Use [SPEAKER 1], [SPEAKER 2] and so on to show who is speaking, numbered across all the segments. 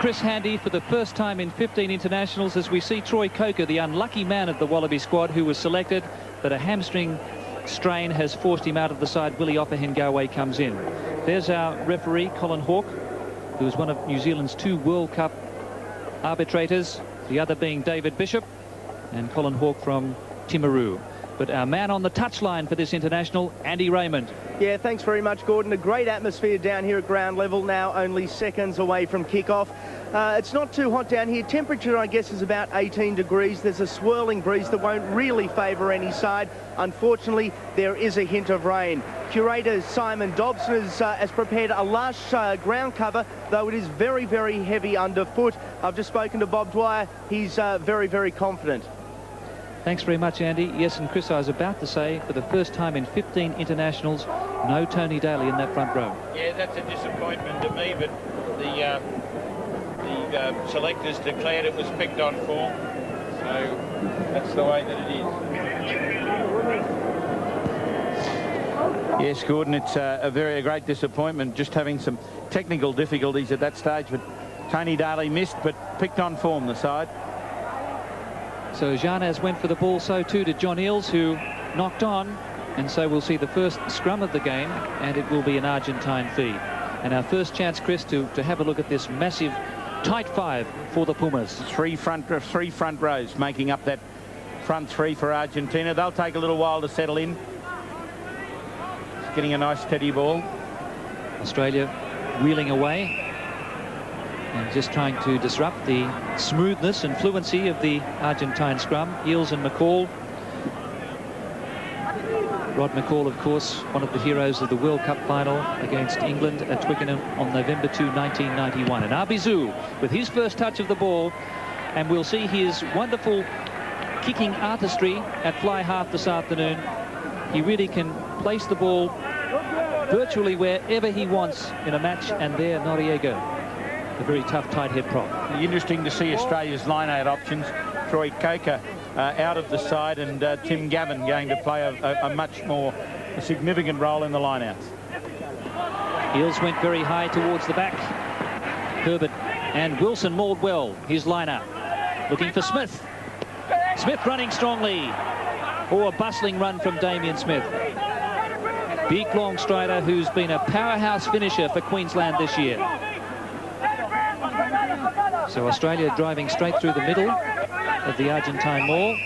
[SPEAKER 1] Chris Handy for the first time in 15 internationals, as we see Troy Coker, the unlucky man of the Wallaby squad, who was selected, but a hamstring strain has forced him out of the side. Willie Ofahengaue comes in. There's our referee, Colin Hawke, who was one of New Zealand's 2 World Cup arbitrators, the other being David Bishop, and Colin Hawke from Timaru. But our man on the touchline for this international, Andy Raymond.
[SPEAKER 2] Yeah, thanks very much, Gordon. A great atmosphere down here at ground level, now only seconds away from kick-off. It's not too hot down here. Temperature, I guess, is about 18 degrees. There's a swirling breeze that won't really favour any side. Unfortunately, there is a hint of rain. Curator Simon Dobson has prepared a lush ground cover, though it is very, very heavy underfoot. I've just spoken to Bob Dwyer. He's very, very confident.
[SPEAKER 1] Thanks very much, Andy. Yes, and Chris, I was about to say, for the first time in 15 internationals, no Tony Daly in that front row.
[SPEAKER 3] Yeah, that's a disappointment to me, but the selectors declared it was picked on form, so that's the way that it is. Yes, Gordon, it's a great disappointment, just having some technical difficulties at that stage, but Tony Daly missed, but picked on form, the side.
[SPEAKER 1] So Janez went for the ball, so too did John Eales, who knocked on, and so we'll see the first scrum of the game, and it will be an Argentine feed. And our first chance, Chris, to have a look at this massive tight 5 for the Pumas.
[SPEAKER 3] Three front rows making up that front 3 for Argentina. They'll take a little while to settle in. It's getting a nice steady ball.
[SPEAKER 1] Australia wheeling away and just trying to disrupt the smoothness and fluency of the Argentine scrum. Eales and McCall. Rod McCall, of course, one of the heroes of the World Cup final against England at Twickenham on November 2, 1991. And Arbizu with his first touch of the ball, and we'll see his wonderful kicking artistry at fly half this afternoon. He really can place the ball virtually wherever he wants in a match, and there Noriega, a very tough tight head prop.
[SPEAKER 3] Interesting to see Australia's line-out options. Troy Coker out of the side, and Tim Gavin going to play a much more significant role in the line-outs.
[SPEAKER 1] Eales went very high towards the back. Herbert and Wilson mauled well. His line-up. Looking for Smith. Smith running strongly. Oh, a bustling run from Damien Smith. Big long strider who's been a powerhouse finisher for Queensland this year. So Australia driving straight through the middle of the Argentine maul.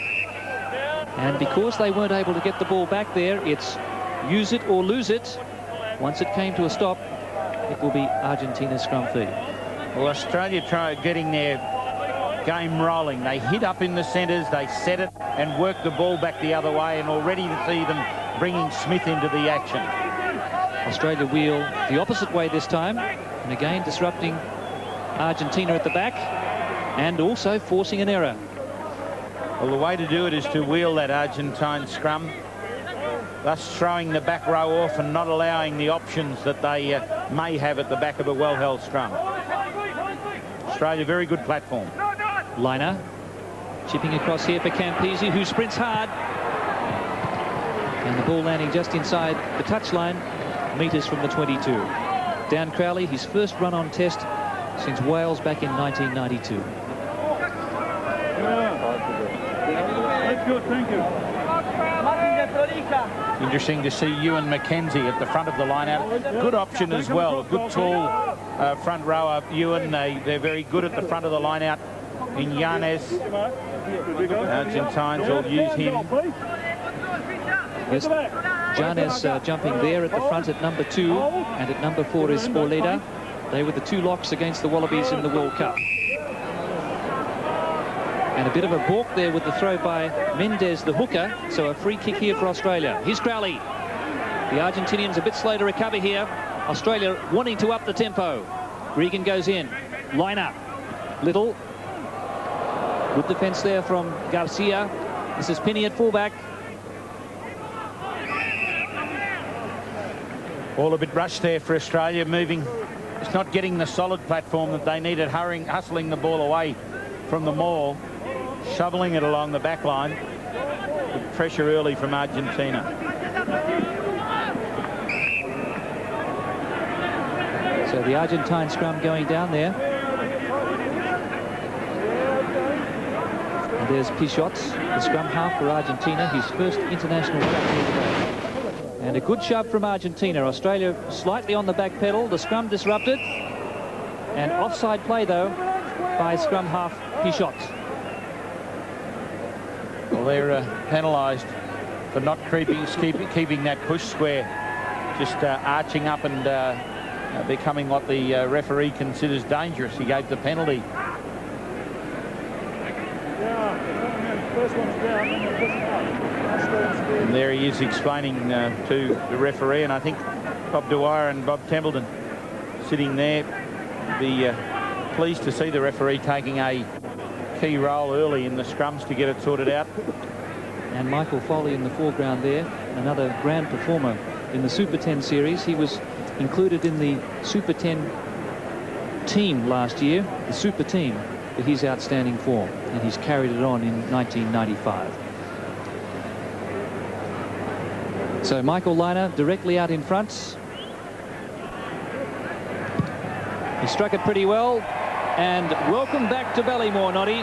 [SPEAKER 1] And because they weren't able to get the ball back there, it's use it or lose it. Once it came to a stop, it will be Argentina's scrum feed.
[SPEAKER 3] Well, Australia try getting their game rolling. They hit up in the centres, they set it and work the ball back the other way, and already to see them bringing Smith into the action.
[SPEAKER 1] Australia wheel the opposite way this time, and again disrupting Argentina at the back and also forcing an error.
[SPEAKER 3] Well, the way to do it is to wheel that Argentine scrum, thus throwing the back row off and not allowing the options that they may have at the back of a well-held scrum. Australia, very good platform.
[SPEAKER 1] Lynagh chipping across here for Campese, who sprints hard. And the ball landing just inside the touchline, metres from the 22. Dan Crowley, his first run on test since Wales back in 1992.
[SPEAKER 4] good, thank you.
[SPEAKER 3] Interesting to see Ewan McKenzie at the front of the line-out. Good option as well. A good tall front rower, Ewan. They're very good at the front of the line-out. In Yanes, Argentines will use him.
[SPEAKER 1] Yes, Janes jumping there at the front at number 2, and at number 4 is Orleda. They were the 2 locks against the Wallabies in the World Cup. And a bit of a balk there with the throw by Mendes, the hooker. So a free kick here for Australia. Here's Crowley. The Argentinians a bit slow to recover here. Australia wanting to up the tempo. Regan goes in. Lynagh. Little. Good defence there from Garcia. This is Pini at fullback.
[SPEAKER 3] All a bit rushed there for Australia, moving. It's not getting the solid platform that they needed, hustling the ball away from the maul, shoveling it along the back line. Good pressure early from Argentina.
[SPEAKER 1] So the Argentine scrum going down there. And there's Pichot, the scrum half for Argentina, his first international cap here today. And a good shove from Argentina. Australia slightly on the back pedal. The scrum disrupted. And offside play, though, by scrum half Pichot.
[SPEAKER 3] Well, they're penalised for not keeping that push square, just arching up and becoming what the referee considers dangerous. He gave the penalty. And there he is explaining to the referee, and I think Bob Dwyer and Bob Templeton sitting there be pleased to see the referee taking a key role early in the scrums to get it sorted out.
[SPEAKER 1] And Michael Foley in the foreground there, another grand performer in the Super 10 series. He was included in the Super 10 team last year, the Super team, for his outstanding form, and he's carried it on in 1995. So Michael Lynagh directly out in front. He struck it pretty well, and welcome back to Ballymore, Noddy,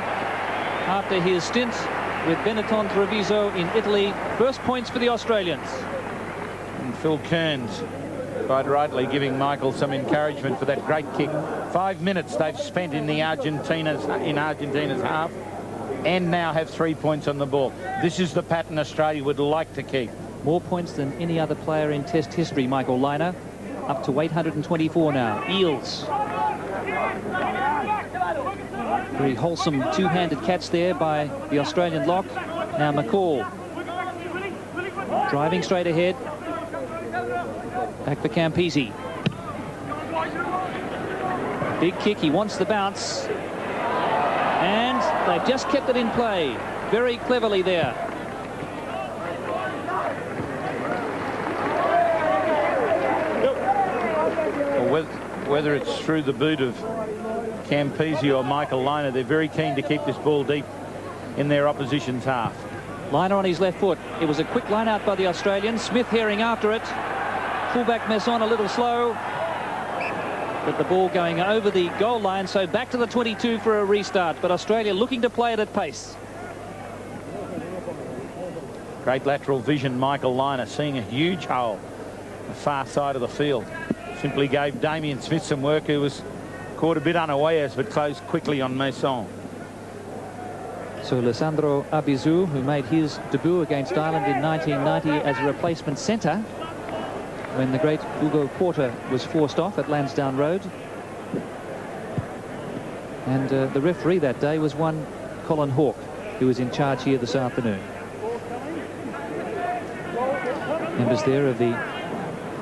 [SPEAKER 1] after his stint with Benetton Treviso in Italy. First points for the Australians.
[SPEAKER 3] And Phil Kearns quite rightly giving Michael some encouragement for that great kick. 5 minutes they've spent in Argentina's half, and now have 3 points on the ball. This is the pattern Australia would like to keep.
[SPEAKER 1] More points than any other player in Test history, Michael Lynagh, up to 824 now. Eales. Very wholesome two-handed catch there by the Australian lock. Now McCall. Driving straight ahead. Back for Campese. Big kick, he wants the bounce. And they've just kept it in play. Very cleverly there.
[SPEAKER 3] Whether it's through the boot of Campese or Michael Lynagh, they're very keen to keep this ball deep in their opposition's half.
[SPEAKER 1] Lynagh on his left foot. It was a quick line out by the Australians. Smith herring after it. Fullback Messon a little slow. But the ball going over the goal line, so back to the 22 for a restart. But Australia looking to play it at pace.
[SPEAKER 3] Great lateral vision, Michael Lynagh, seeing a huge hole on the far side of the field. Simply gave Damien Smith some work, who was caught a bit unawares but closed quickly on Messon.
[SPEAKER 1] So Alessandro Arbizu, who made his debut against Ireland in 1990 as a replacement centre when the great Hugo Porter was forced off at Lansdowne Road. And the referee that day was one Colin Hawke, who was in charge here this afternoon. Members there of the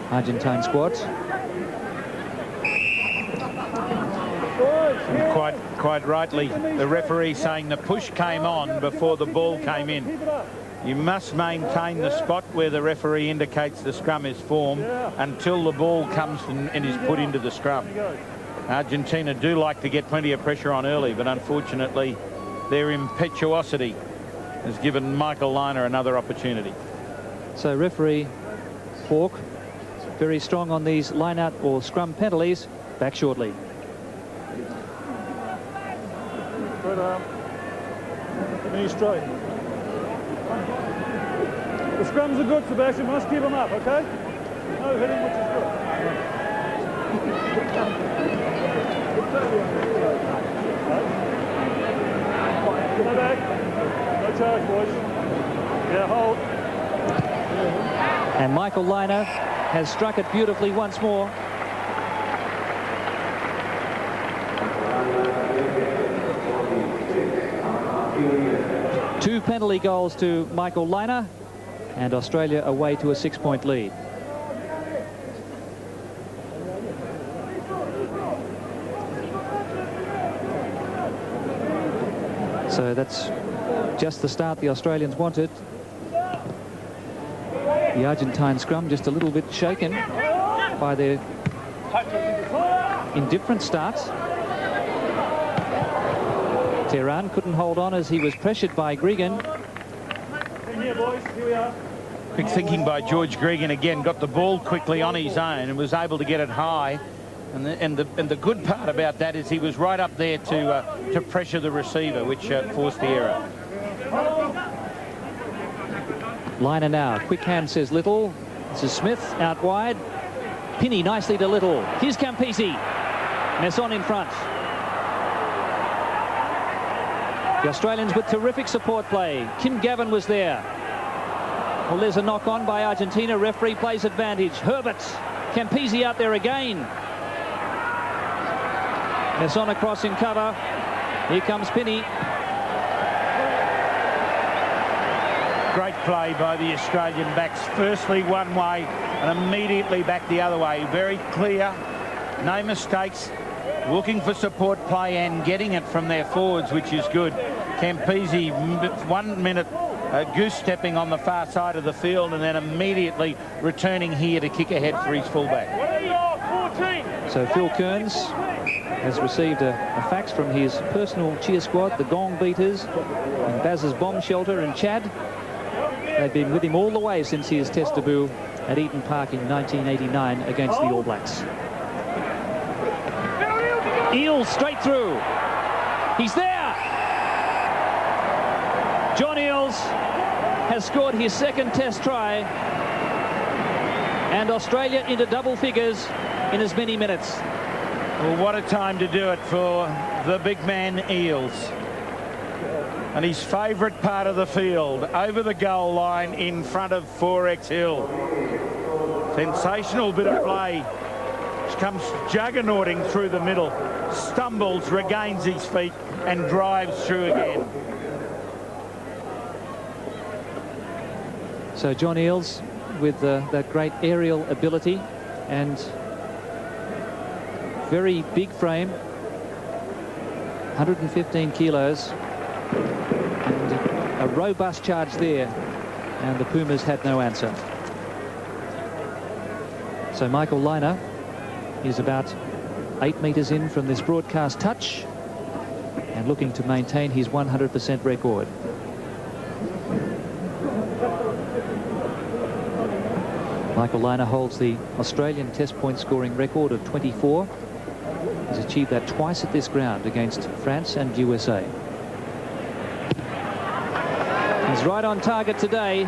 [SPEAKER 1] Argentine squad.
[SPEAKER 3] Quite rightly, the referee saying the push came on before the ball came in. You must maintain the spot where the referee indicates the scrum is formed until the ball comes and is put into the scrum. Argentina do like to get plenty of pressure on early, but unfortunately their impetuosity has given Michael Lynagh another opportunity.
[SPEAKER 1] So referee Hawke, very strong on these line-out or scrum penalties. Back shortly.
[SPEAKER 4] Knee straight. The scrums are good, Sebastian. Must keep them up, okay? No hitting, which is good. Go back. No charge, boys. Yeah, hold.
[SPEAKER 1] And Michael Lynagh has struck it beautifully once more. Two penalty goals to Michael Lynagh, and Australia away to a 6-point lead. So that's just the start the Australians wanted. The Argentine scrum just a little bit shaken by their indifferent starts. Tehran couldn't hold on as he was pressured by Gregan.
[SPEAKER 4] Here, boys. Here we are.
[SPEAKER 3] Quick thinking by George Gregan again, got the ball quickly on his own and was able to get it high. And the good part about that is he was right up there to pressure the receiver, which forced the error.
[SPEAKER 1] Lynagh now, quick hand, says Little. This is Smith out wide. Pini nicely to Little. Here's Campese. Messon in front. The Australians with terrific support play. Kim Gavin was there. Well, there's a knock on by Argentina. Referee plays advantage. Herbert. Campese out there again. Messon across in cover. Here comes Pini.
[SPEAKER 3] Great play by the Australian backs. Firstly one way and immediately back the other way. Very clear, no mistakes, looking for support play and getting it from their forwards, which is good. Campese 1 minute goose stepping on the far side of the field and then immediately returning here to kick ahead for his fullback.
[SPEAKER 1] So Phil Kearns has received a fax from his personal cheer squad, the Gong Beaters, in Baz's bomb shelter in Chad. They've been with him all the way since his test debut at Eaton Park in 1989 against the All Blacks. Eales straight through. He's there. John Eales has scored his second test try. And Australia into double figures in as many minutes.
[SPEAKER 3] Well, what a time to do it for the big man Eales. And his favourite part of the field, over the goal line in front of 4X Hill. Sensational bit of play. Comes juggernauting through the middle, stumbles, regains his feet and drives through again.
[SPEAKER 1] So John Eales with that great aerial ability and very big frame, 115 kilos. And a robust charge there, and the Pumas had no answer. So Michael Lynagh is about 8 metres in from this broadcast touch and looking to maintain his 100% record. Michael Lynagh holds the Australian test point scoring record of 24. He's achieved that twice at this ground against France and USA. He's right on target today.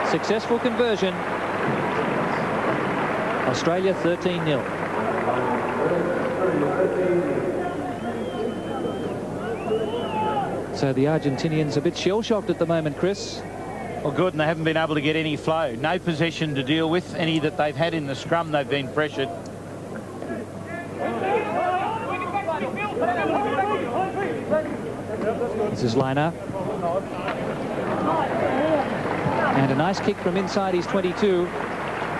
[SPEAKER 1] Successful conversion. Australia 13-0. So the Argentinians a bit shell-shocked at the moment, Chris.
[SPEAKER 3] Well, good, and they haven't been able to get any flow. No possession to deal with. Any that they've had in the scrum, they've been pressured.
[SPEAKER 1] This is Lynagh. And a nice kick from inside his 22,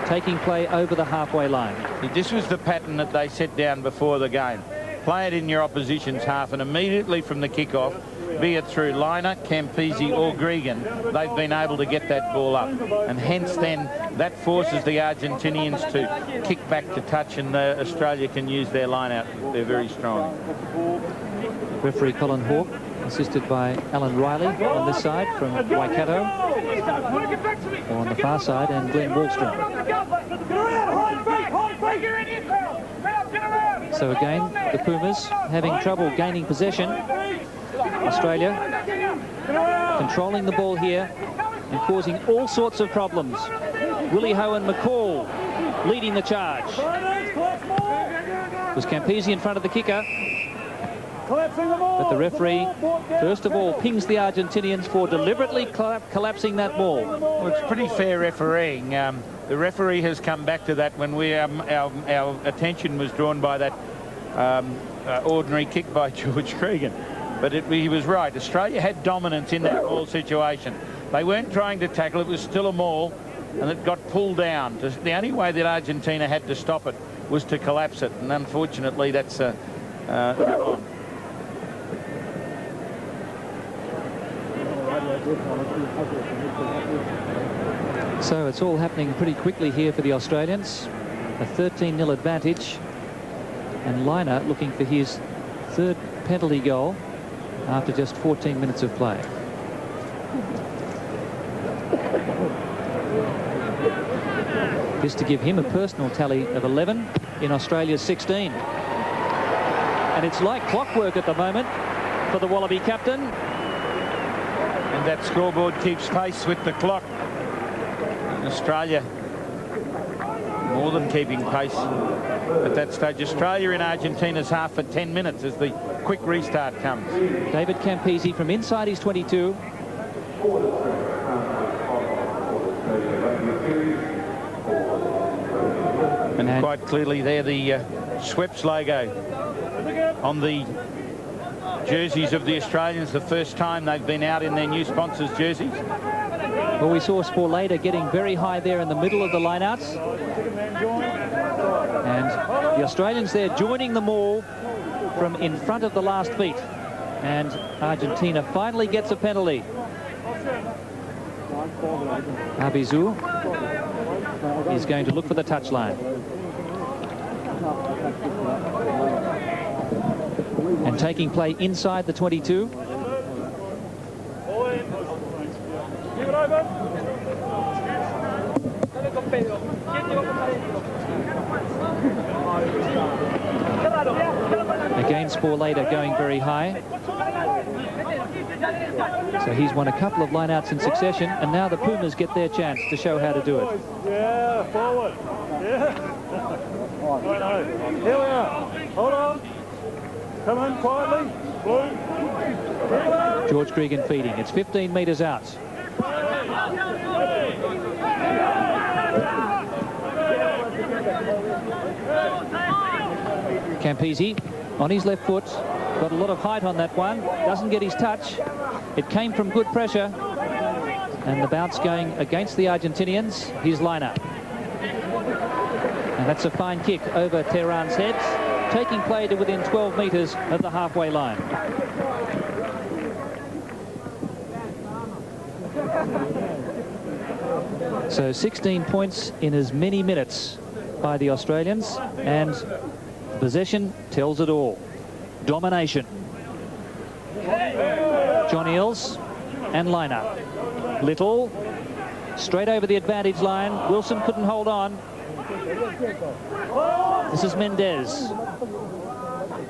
[SPEAKER 1] taking play over the halfway line.
[SPEAKER 3] This was the pattern that they set down before the game. Play it in your opposition's half, and immediately from the kick-off, be it through Lynagh, Campese or Gregan, they've been able to get that ball up. And hence then, that forces the Argentinians to kick back to touch, and Australia can use their line-out. They're very strong.
[SPEAKER 1] Referee Colin Hawke, assisted by Alan Riley on this side from Waikato, or on the far side, and Glenn Wallstrom. So again, the Pumas having trouble gaining possession. Australia controlling the ball here and causing all sorts of problems. Willie Ho and McCall leading the charge. Was Campese in front of the kicker? But the referee, first of all, pings the Argentinians for deliberately collapsing that ball.
[SPEAKER 3] Well, it's pretty fair refereeing. The referee has come back to that when our attention was drawn by that ordinary kick by George Cregan. But he was right. Australia had dominance in that maul situation. They weren't trying to tackle. It was still a maul, and it got pulled down. The only way that Argentina had to stop it was to collapse it, and unfortunately that's on.
[SPEAKER 1] So it's all happening pretty quickly here for the Australians. A 13-0 advantage, and Lynagh looking for his third penalty goal after just 14 minutes of play. This to give him a personal tally of 11 in Australia's 16. And it's like clockwork at the moment for the Wallaby captain.
[SPEAKER 3] And that scoreboard keeps pace with the clock. Australia more than keeping pace at that stage. Australia in Argentina's half for 10 minutes as the quick restart comes.
[SPEAKER 1] David Campese from inside his 22.
[SPEAKER 3] And quite clearly there the Schweppes logo on the jerseys of the Australians, the first time they've been out in their new sponsors' jerseys.
[SPEAKER 1] Well, we saw Sporlater getting very high there in the middle of the lineouts. And the Australians there joining them all from in front of the last beat. And Argentina finally gets a penalty. Arbizu is going to look for the touchline. And taking play inside the 22. Again, Sporlater going very high. So he's won a couple of lineouts in succession, and now the Pumas get their chance to show how to do it.
[SPEAKER 4] Yeah, forward. Yeah. Here we are. Hold on. Come in quietly. Blue.
[SPEAKER 1] George Cregan feeding. It's 15 metres out. Campese on his left foot. Got a lot of height on that one. Doesn't get his touch. It came from good pressure. And the bounce going against the Argentinians. Here's Lynagh. And that's a fine kick over Tehran's head, taking play to within 12 metres of the halfway line. So 16 points in as many minutes by the Australians, and possession tells it all. Domination. John Eales and Lynagh. Little straight over the advantage line. Wilson couldn't hold on. This is Mendez.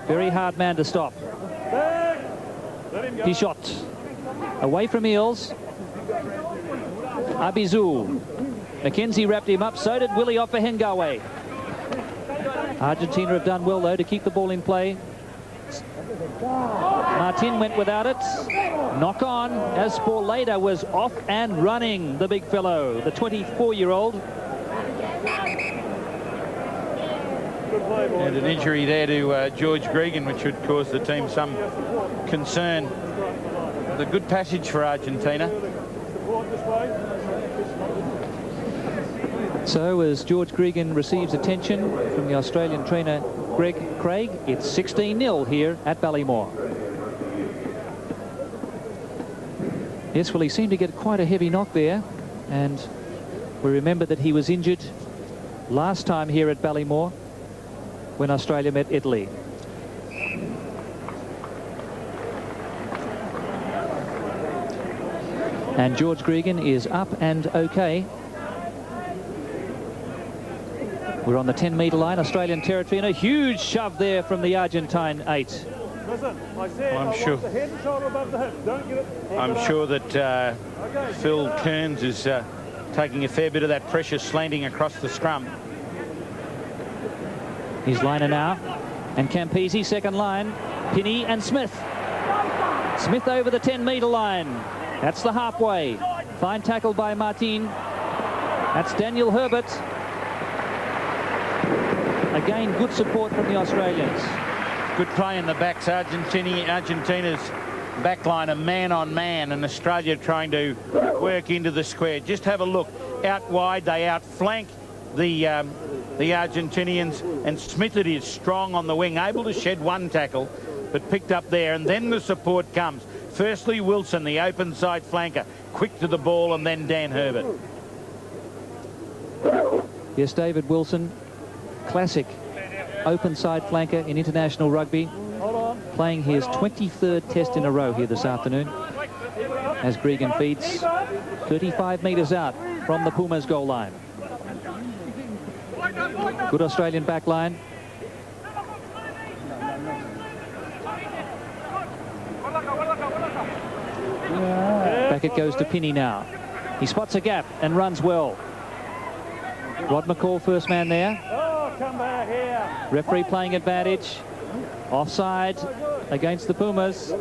[SPEAKER 1] Very hard man to stop. Pichot away from Eales. Arbizu. McKenzie wrapped him up. So did Willie Ofahengaue. Argentina have done well though to keep the ball in play. Martin went without it. Knock on as Sporlater was off and running, the big fellow, the 24-year-old.
[SPEAKER 3] And an injury there to George Cregan, which would cause the team some concern. The good passage for Argentina.
[SPEAKER 1] So as George Cregan receives attention from the Australian trainer Greg Craig, it's 16-0 here at Ballymore. Yes, well, he seemed to get quite a heavy knock there, and we remember that he was injured last time here at Ballymore when Australia met Italy. And George Cregan is up and okay. We're on the 10-metre line, Australian territory, and a huge shove there from the Argentine 8.
[SPEAKER 4] Listen, I said
[SPEAKER 3] I'm
[SPEAKER 4] I
[SPEAKER 3] sure.
[SPEAKER 4] want the head and shoulder above the hip. Don't get it.
[SPEAKER 3] I'm sure that Phil Kearns is taking a fair bit of that pressure slanting across the scrum.
[SPEAKER 1] He's Lynagh now. And Campese, second line. Pini and Smith. Smith over the 10-metre line. That's the halfway. Fine tackle by Martin. That's Daniel Herbert. Again, good support from the Australians.
[SPEAKER 3] Good play in the backs. Argentina's backline a man on man, and Australia trying to work into the square. Just have a look. Out wide, they outflank the Argentinians, and Smith it is strong on the wing, able to shed one tackle, but picked up there, and then the support comes. Firstly, Wilson, the open side flanker, quick to the ball, and then Dan Herbert.
[SPEAKER 1] Yes, David Wilson, classic open side flanker in international rugby, playing his 23rd test in a row here this afternoon, as Gregan feeds 35 metres out from the Pumas goal line. Good Australian back line. Back it goes to Pini now. He spots a gap and runs well. Rod McCall, first man there.
[SPEAKER 4] Come back here.
[SPEAKER 1] Referee playing advantage. Offside against the Pumas.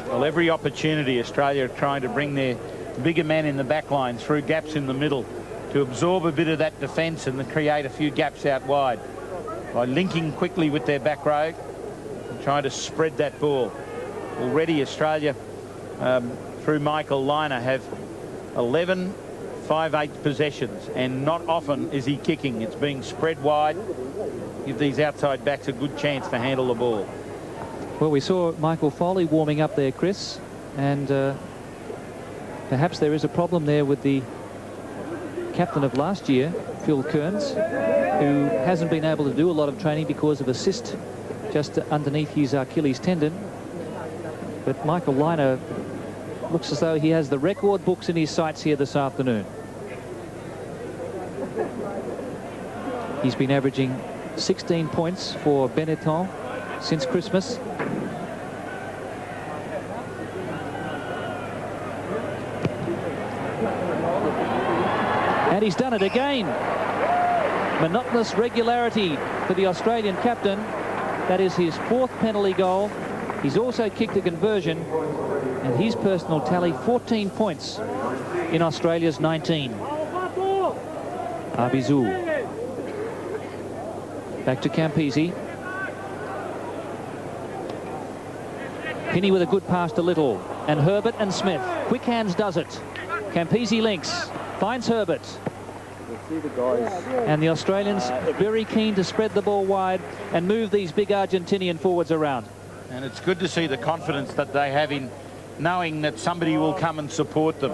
[SPEAKER 3] Well, every opportunity Australia are trying to bring their bigger men in the back line through gaps in the middle to absorb a bit of that defence and to create a few gaps out wide by linking quickly with their back row and trying to spread that ball. Already Australia, through Michael Lynagh, have 11 5/8 possessions, and not often is he kicking. It's being spread wide. Give these outside backs a good chance to handle the ball.
[SPEAKER 1] Well, we saw Michael Foley warming up there, Chris, and perhaps there is a problem there with the captain of last year, Phil Kearns, who hasn't been able to do a lot of training because of a cyst just underneath his Achilles tendon. But Michael Lynagh looks as though he has the record books in his sights here this afternoon. He's been averaging 16 points for Benetton since Christmas. And he's done it again. Monotonous regularity for the Australian captain. That is his 4th penalty goal. He's also kicked a conversion, and his personal tally 14 points in Australia's 19. Arbizu. Back to Campese. Pini with a good pass to Little, and Herbert and Smith. Quick hands does it. Campese links, finds Herbert. And the Australians very keen to spread the ball wide and move these big Argentinian forwards around.
[SPEAKER 3] And it's good to see the confidence that they have in knowing that somebody will come and support them.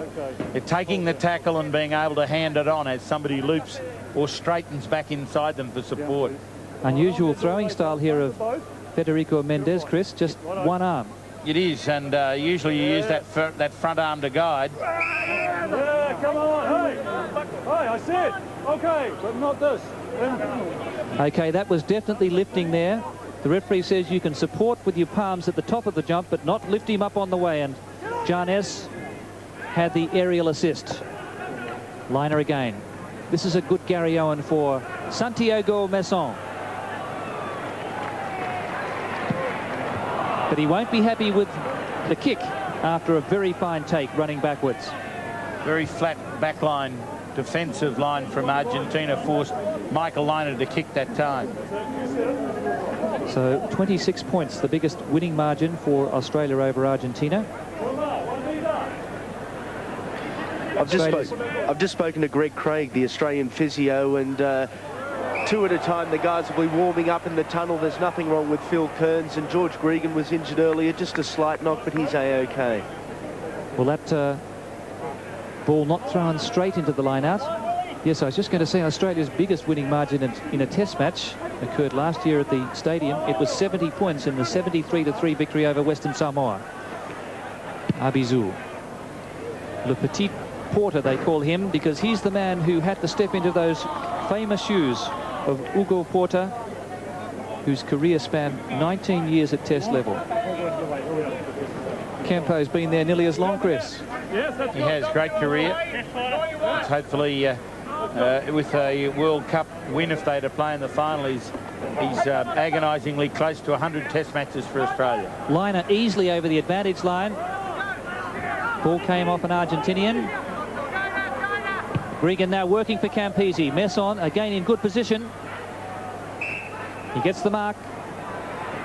[SPEAKER 3] They're taking the tackle and being able to hand it on as somebody loops or straightens back inside them for support.
[SPEAKER 1] Unusual throwing style here of Federico Mendes, Chris, just one arm.
[SPEAKER 3] It is, and usually you use that front arm to guide.
[SPEAKER 4] Yeah, come on, hey, I said, okay, but not this.
[SPEAKER 1] Okay, that was definitely lifting there. The referee says you can support with your palms at the top of the jump, but not lift him up on the way, and Jarnes had the aerial assist. Lynagh again. This is a good Gary Owen for Santiago Messon. But he won't be happy with the kick after a very fine take running backwards.
[SPEAKER 3] Very flat backline defensive line from Argentina forced Michael Lynagh to kick that time.
[SPEAKER 1] So 26 points, the biggest winning margin for Australia over Argentina.
[SPEAKER 2] I've just spoken to Greg Craig, the Australian physio, and 2 at a time the guys will be warming up in the tunnel. There's nothing wrong with Phil Kearns, and George Gregan was injured earlier, just a slight knock, but he's a-okay.
[SPEAKER 1] Well, that ball not thrown straight into the line out. Yes, I was just going to say Australia's biggest winning margin in a test match occurred last year at the stadium. It was 70 points in the 73-3 victory over Western Samoa. Arbizu. Le Petit Porter, they call him, because he's the man who had to step into those famous shoes of Hugo Porta whose career spanned 19 years at Test level. Campo's been there nearly as long, Chris.
[SPEAKER 3] He has great career. It's hopefully with a World Cup win, if they had to play in the final, he's agonisingly close to 100 Test matches for Australia.
[SPEAKER 1] Lynagh easily over the advantage line. Ball came off an Argentinian. Gregan now working for Campese. Messon again in good position. He gets the mark.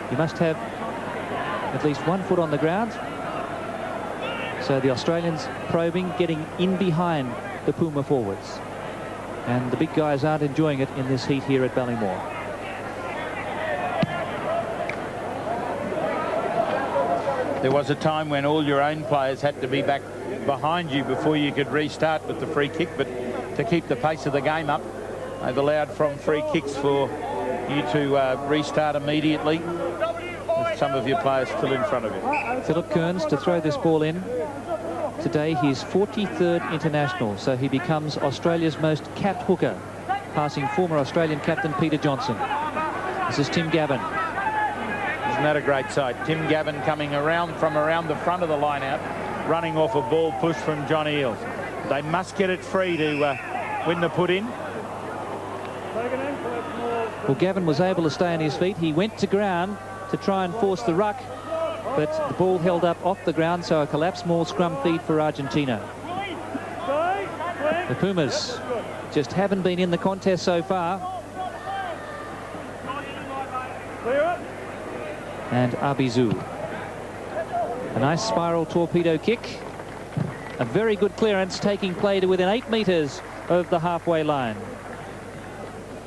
[SPEAKER 1] He must have at least 1 foot on the ground. So the Australians probing, getting in behind the Puma forwards. And the big guys aren't enjoying it in this heat here at Ballymore.
[SPEAKER 3] There was a time when all your own players had to be back behind you before you could restart with the free kick, but to keep the pace of the game up, they've allowed from free kicks for you to restart immediately with some of your players still in front of you.
[SPEAKER 1] Philip Kearns to throw this ball in. Today his 43rd international, so he becomes Australia's most capped hooker, passing former Australian captain Peter Johnson. This is Tim Gavin.
[SPEAKER 3] Isn't that a great sight? Tim Gavin coming around from around the front of the line out, running off a ball push from John Eales. They must get it free to win the put-in.
[SPEAKER 1] Well, Gavin was able to stay on his feet. He went to ground to try and force the ruck, but the ball held up off the ground, so a collapsed more scrum feed for Argentina. The Pumas just haven't been in the contest so far. And Arbizu. A nice spiral torpedo kick. A very good clearance, taking play to within 8 metres of the halfway line.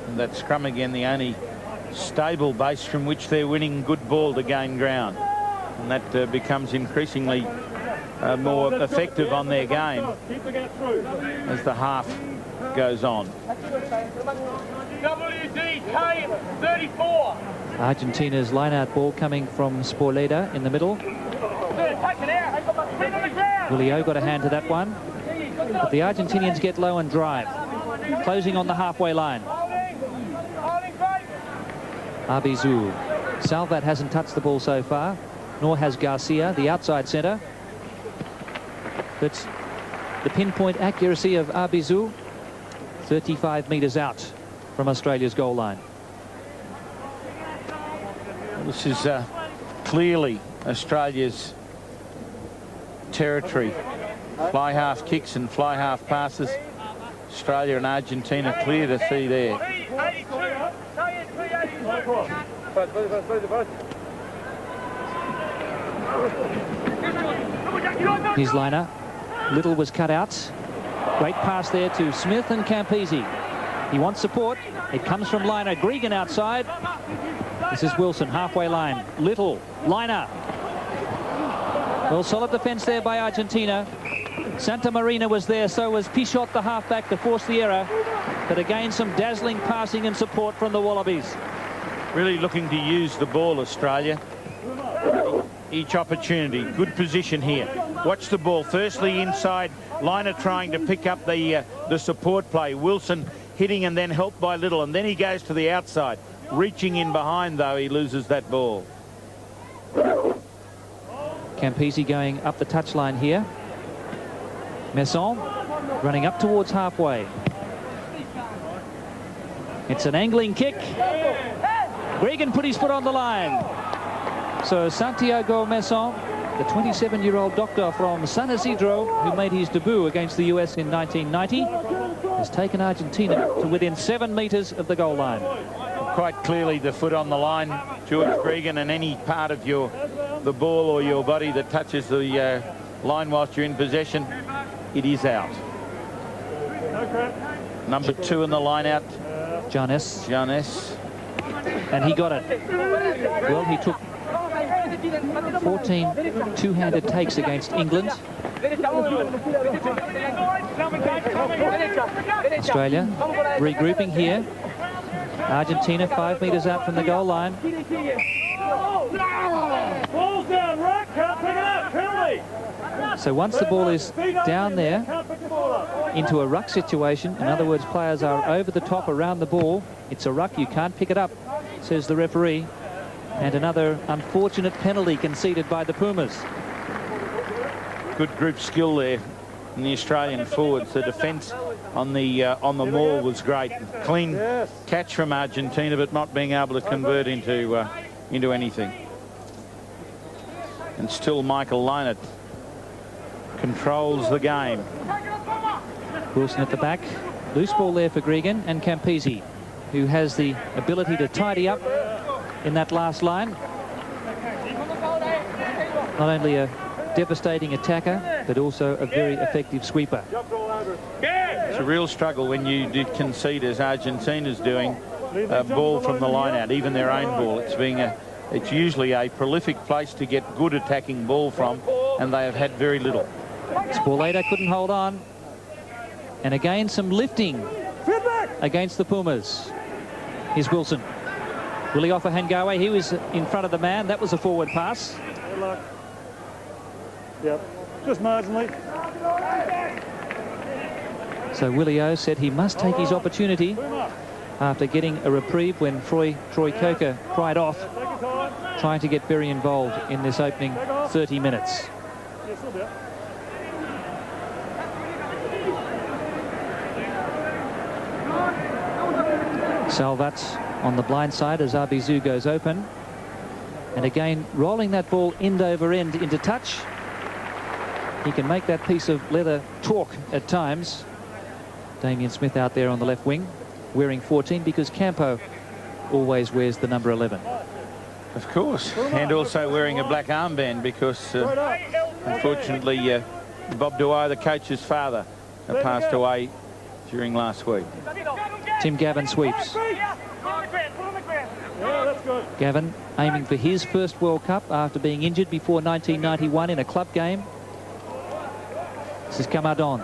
[SPEAKER 3] And that scrum again, the only stable base from which they're winning good ball to gain ground. And that becomes increasingly more effective on their game as the half goes on.
[SPEAKER 5] WDK 34.
[SPEAKER 1] Argentina's line-out ball coming from Sporleda in the middle. Willio got a hand to that one. But the Argentinians get low and drive, closing on the halfway line. Arbizu. Salvat hasn't touched the ball so far, nor has Garcia, the outside centre. But the pinpoint accuracy of Arbizu, 35 metres out from Australia's goal line.
[SPEAKER 3] This is clearly Australia's territory. Fly half kicks and fly half passes. Australia and Argentina clear to see there.
[SPEAKER 1] Here's Lynagh. Little was cut out. Great pass there to Smith and Campese. He wants support. It comes from Lynagh. Gregan outside. This is Wilson, halfway line. Little, Lynagh. Well, solid defence there by Argentina. Santa Marina was there, so was Pichot, the halfback, to force the error. But again, some dazzling passing and support from the Wallabies.
[SPEAKER 3] Really looking to use the ball, Australia. Each opportunity. Good position here. Watch the ball. Firstly inside. Lynagh trying to pick up the support play. Wilson hitting and then helped by Little. And then he goes to the outside. Reaching in behind, though, he loses that ball.
[SPEAKER 1] Campese going up the touchline here. Messon running up towards halfway. It's an angling kick. Gregan put his foot on the line. So Santiago Messon, the 27-year-old doctor from San Isidro, who made his debut against the US in 1990, has taken Argentina to within 7 metres of the goal line.
[SPEAKER 3] Quite clearly the foot on the line, George Gregan, and any part of the ball or your body that touches the line whilst you're in possession, it is out. Number 2 in the line out,
[SPEAKER 1] Jarnes. And he got it. Well, he took 14 two-handed takes against England. Australia regrouping here. Argentina 5 metres out from the goal line.
[SPEAKER 4] Ball's down, right? Can't pick it up. Penalty.
[SPEAKER 1] So once the ball is down there into a ruck situation, in other words, players are over the top around the ball, it's a ruck, you can't pick it up. says the referee. And another unfortunate penalty conceded by the Pumas.
[SPEAKER 3] Good group skill there in the Australian forwards. The defence on the maul was great. Clean catch from Argentina, but not being able to convert into anything. And still Michael Lynagh controls the game.
[SPEAKER 1] Wilson at the back. Loose ball there for Gregan and Campese, who has the ability to tidy up in that last line. Not only a devastating attacker, but also a very effective sweeper.
[SPEAKER 3] It's a real struggle when you did concede, as Argentina's doing, a ball from the line out, even their own ball. It's usually a prolific place to get good attacking ball from, and they have had very little.
[SPEAKER 1] Sporlater couldn't hold on. And again, some lifting against the Pumas. Here's Wilson. Willie Ofahengaue, he was in front of the man. That was a forward pass.
[SPEAKER 4] Good luck. Yep, just marginally.
[SPEAKER 1] So Willie O said he must take his opportunity after getting a reprieve when Troy Coker cried off, trying to get very involved in this opening 30 minutes. Salvat on the blind side as Arbizu goes open. And again, rolling that ball end over end into touch. He can make that piece of leather talk at times. Damien Smith out there on the left wing, wearing 14 because Campo always wears the number 11.
[SPEAKER 3] Of course, and also wearing a black armband because, unfortunately, Bob Dwyer, the coach's father, passed away during last week.
[SPEAKER 1] Tim Gavin sweeps. Gavin aiming for his first World Cup after being injured before 1991 in a club game. This is Camadon.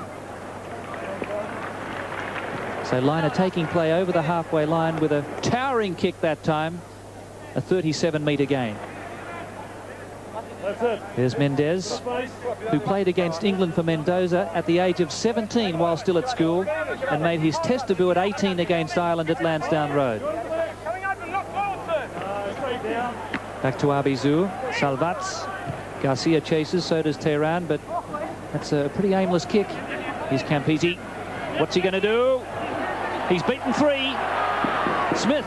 [SPEAKER 1] So Lynagh taking play over the halfway line with a towering kick that time. A 37-metre gain. There's Mendez, who played against England for Mendoza at the age of 17 while still at school, and made his test debut at 18 against Ireland at Lansdowne Road. Back to Arbizu. Salvats. Garcia chases, so does Tehran, but that's a pretty aimless kick. Here's Campese. What's he going to do? He's beaten 3. Smith.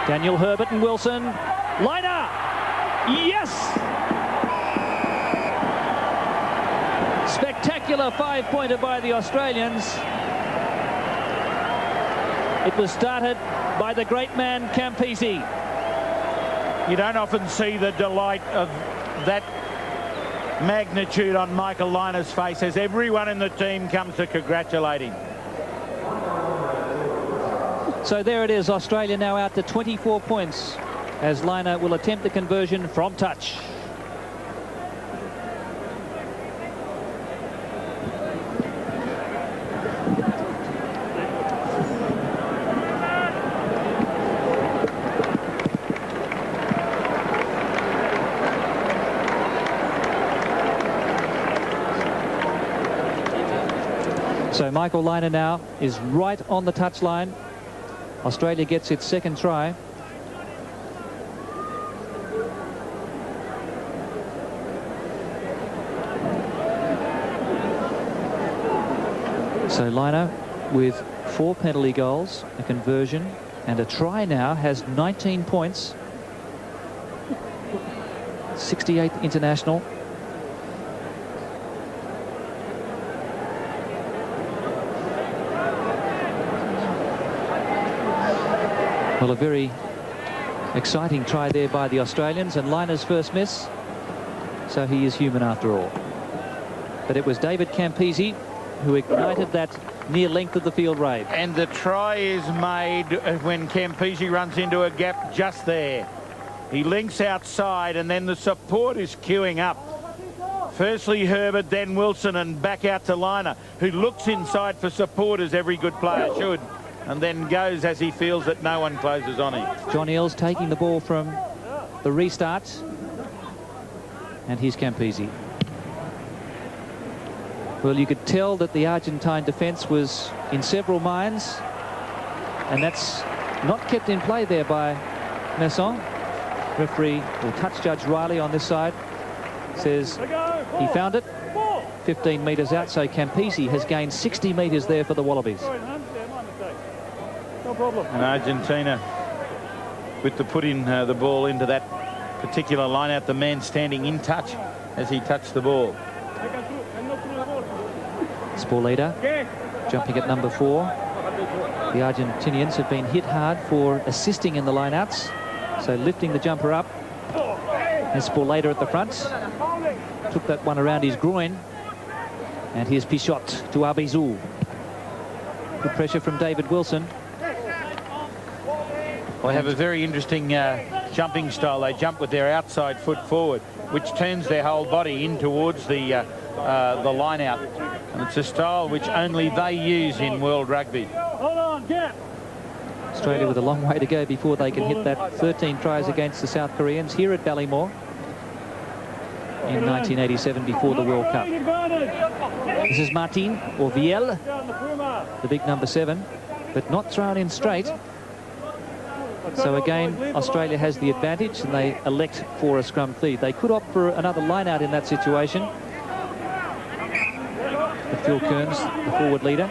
[SPEAKER 1] Daniel Herbert and Wilson. Lynagh! Yes! Spectacular 5-pointer by the Australians. It was started by the great man Campese.
[SPEAKER 3] You don't often see the delight of that magnitude on Michael Lynagh's face as everyone in the team comes to congratulate him.
[SPEAKER 1] So there it is, Australia now out to 24 points as Lynagh will attempt the conversion from touch. So Michael Lynagh now is right on the touchline. Australia gets its second try. So Lynagh with 4 penalty goals, a conversion and a try now has 19 points. 68th international. Well, a very exciting try there by the Australians, and Lynagh's first miss. So he is human after all. But it was David Campese who ignited that near length of the field raid.
[SPEAKER 3] And the try is made when Campese runs into a gap just there. He links outside, and then the support is queuing up. Firstly Herbert, then Wilson, and back out to Lynagh, who looks inside for support as every good player should, and then goes as he feels that no one closes on him.
[SPEAKER 1] John Eales taking the ball from the restart. And here's Campese. Well, you could tell that the Argentine defence was in several minds, and that's Not kept in play there by Messon. Referee, or touch judge Riley on this side, says he found it 15 metres out, so Campese has gained 60 metres there for the Wallabies.
[SPEAKER 4] No problem.
[SPEAKER 3] And Argentina with the put in the ball into that particular line out, the man standing in touch as he touched the ball.
[SPEAKER 1] Sporleda jumping at number 4. The Argentinians have been hit hard for assisting in the lineouts, so lifting the jumper up. And Sporleda at the front took that one around his groin. And here's Pichot to Arbizu. Good pressure from David Wilson.
[SPEAKER 3] They have a very interesting jumping style. They jump with their outside foot forward, which turns their whole body in towards the line out. And it's a style which only they use in World Rugby.
[SPEAKER 4] Hold on, get.
[SPEAKER 1] Australia with a long way to go before they can hit that 13 tries against the South Koreans here at Ballymore in 1987 before the World Cup. This is Martin, or Viel, the big number 7, but not thrown in straight. So again, Australia has the advantage and they elect for a scrum feed. They could opt for another line out in that situation. But Phil Kearns, the forward leader.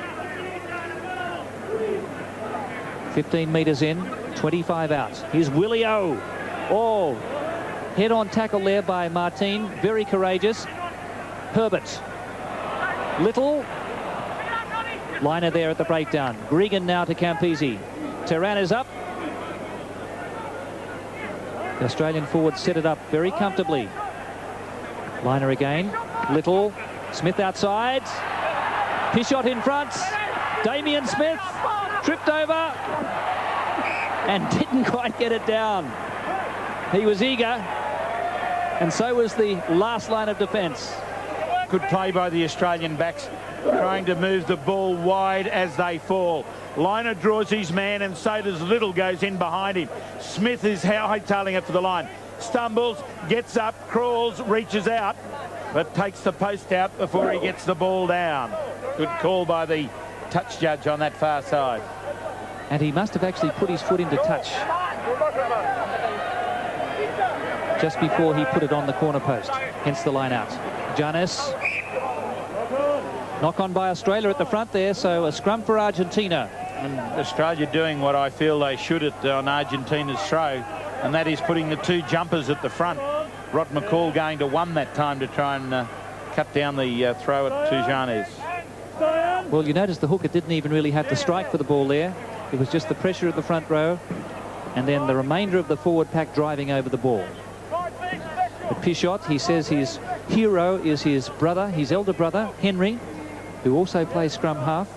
[SPEAKER 1] 15 metres in, 25 out. Here's Willie O. Oh, head-on tackle there by Martin. Very courageous. Herbert. Little. Liner there at the breakdown. Gregan now to Campese. Terran is up. The Australian forwards set it up very comfortably. Liner again. Little. Smith outside. Pichot in front. Damien Smith tripped over and didn't quite get it down. He was eager, and so was the last line of defence.
[SPEAKER 3] Good play by the Australian backs, trying to move the ball wide as they fall. Liner draws his man, and so does Little, goes in behind him. Smith is hightailing it for the line. Stumbles, gets up, crawls, reaches out, but takes the post out before he gets the ball down. Good call by the touch judge on that far side.
[SPEAKER 1] And he must have actually put his foot into touch just before he put it on the corner post, hence the line out. Janis. Knock on by Australia at the front there, so a scrum for Argentina.
[SPEAKER 3] And Australia doing what I feel they should on Argentina's throw, and that is putting the 2 jumpers at the front. Rod McCall going to 1 that time to try and cut down the throw at Janis.
[SPEAKER 1] Well, you notice the hooker didn't even really have to strike for the ball there. It was just the pressure of the front row and then the remainder of the forward pack driving over the ball. But Pichot, he says his hero is his brother, his elder brother, Henry, who also plays scrum half.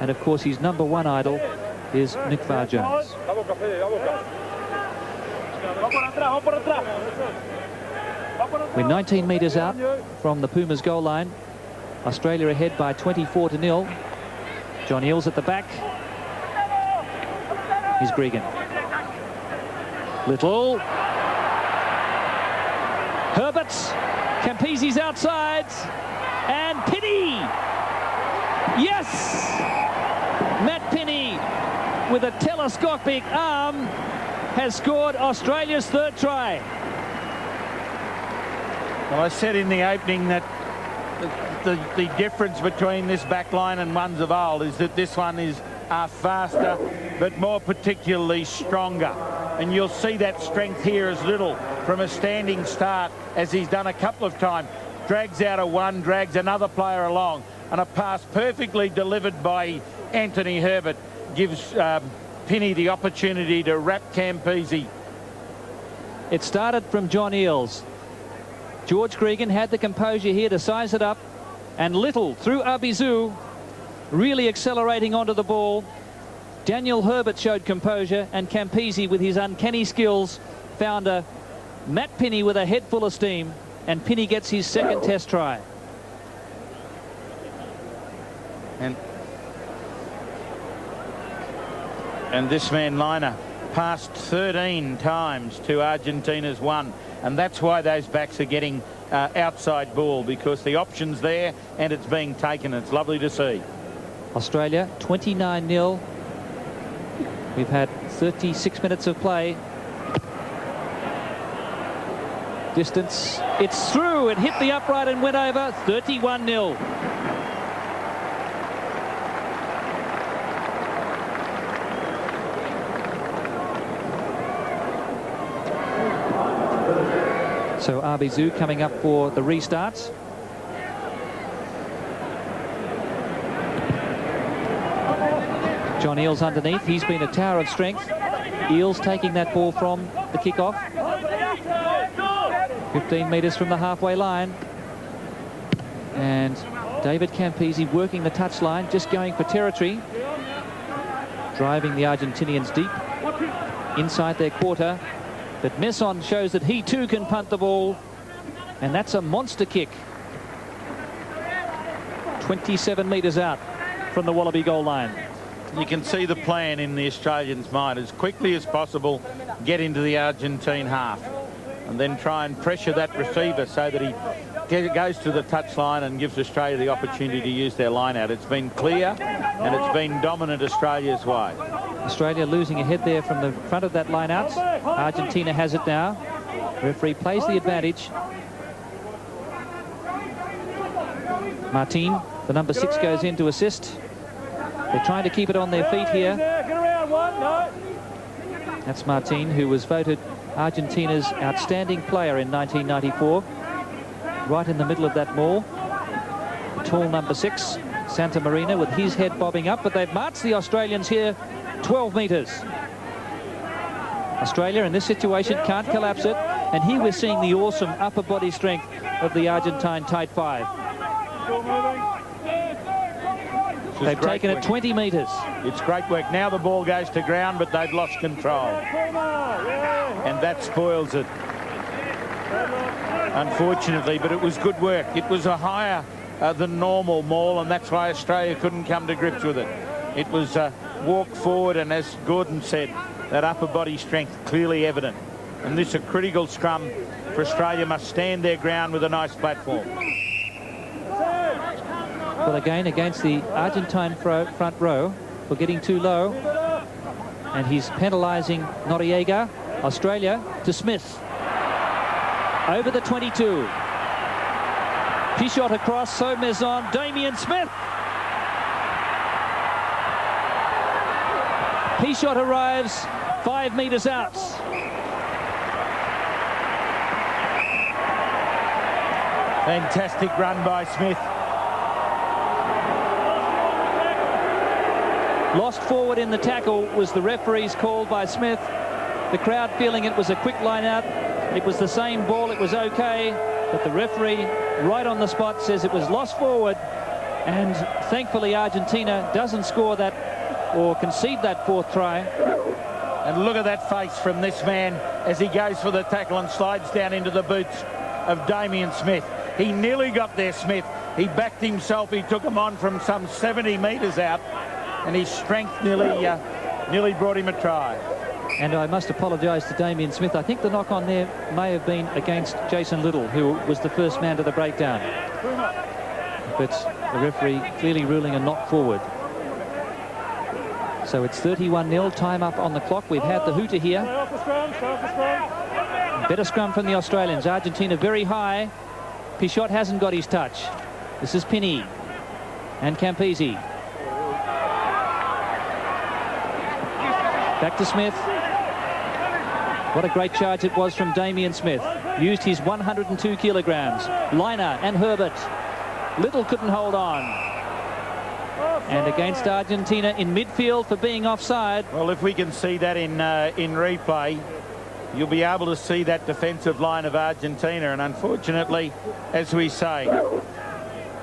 [SPEAKER 1] And, of course, his number 1 idol is Nick Farr-Jones. We're 19 metres out from the Pumas goal line. Australia ahead by 24-0. John Eales at the back. Here's Gregan. Little. Herbert. Campese's outside. And Pini. Yes! Matt Pini, with a telescopic arm, has scored Australia's 3rd try.
[SPEAKER 3] Well, I said in the opening that the difference between this back line and ones of old is that this one is faster, but more particularly stronger. And you'll see that strength here as Little from a standing start, as he's done a couple of times. Drags out a 1, drags another player along, and a pass perfectly delivered by Anthony Herbert gives Pini the opportunity to wrap Campese.
[SPEAKER 1] It started from John Eales. George Gregan had the composure here to size it up, and Little through Arbizu, really accelerating onto the ball. Daniel Herbert showed composure, and Campese, with his uncanny skills, found a Matt Pini with a head full of steam, and Pini gets his 2nd test try.
[SPEAKER 3] And this man Lynagh passed 13 times to Argentina's 1, and that's why those backs are getting outside ball, because the option's there and it's being taken. It's lovely to see.
[SPEAKER 1] Australia 29-0. We've had 36 minutes of play. Distance, it's through. It hit the upright and went over. 31-0. So Arbizu coming up for the restarts. John Eales underneath. He's been a tower of strength. Eales taking that ball from the kick-off. 15 metres from the halfway line. And David Campese working the touchline, just going for territory. Driving the Argentinians deep inside their quarter. But Messon shows that he too can punt the ball. And that's a monster kick. 27 metres out from the Wallaby goal line.
[SPEAKER 3] You can see the plan in the Australians' mind. As quickly as possible, get into the Argentine half. And then try and pressure that receiver so that he goes to the touchline and gives Australia the opportunity to use their line out. It's been clear and it's been dominant Australia's way.
[SPEAKER 1] Australia losing a head there from the front of that line out. Argentina has it now. Referee plays the advantage. Martin, the number 6, goes in to assist. They're trying to keep it on their feet here. That's Martin, who was voted Argentina's outstanding player in 1994. Right in the middle of that maul. The tall number 6, Santa Marina, with his head bobbing up, but they've marched the Australians here 12 metres. Australia in this situation can't collapse it, and here we're seeing the awesome upper body strength of the Argentine tight 5. They've taken it 20 metres.
[SPEAKER 3] It's great work. Now the ball goes to ground, but they've lost control. And that spoils it, unfortunately, but it was good work. It was a higher than normal maul, and that's why Australia couldn't come to grips with it. It was walk forward, and as Gordon said, that upper body strength clearly evident. And this is a critical scrum for Australia. Must stand their ground with a nice platform.
[SPEAKER 1] Well, again, against the Argentine front row for getting too low. And he's penalising Noriega. Australia to Smith. Over the 22. Pichot across, so Maison. Damien Smith. Pichot arrives 5 metres out.
[SPEAKER 3] Fantastic run by Smith.
[SPEAKER 1] Lost forward in the tackle was the referee's call by Smith. The crowd feeling it was a quick line out. It was the same ball, it was okay, but the referee right on the spot says it was lost forward, and thankfully Argentina doesn't score that or concede that 4th try.
[SPEAKER 3] And look at that face from this man as he goes for the tackle and slides down into the boots of Damien Smith. He nearly got there, Smith. He backed himself. He took him on from some 70 metres out, and his strength nearly brought him a try.
[SPEAKER 1] And I must apologise to Damien Smith. I think the knock on there may have been against Jason Little, who was the first man to the breakdown. But the referee clearly ruling a knock forward. So it's 31-0, time up on the clock. We've had the hooter here. Better scrum from the Australians. Argentina very high. Pichot hasn't got his touch. This is Pini and Campese. Back to Smith. What a great charge it was from Damien Smith. Used his 102 kilograms. Lynagh and Herbert. Little couldn't hold on. And against Argentina in midfield for being offside.
[SPEAKER 3] Well, if we can see that in replay, you'll be able to see that defensive line of Argentina. And unfortunately, as we say,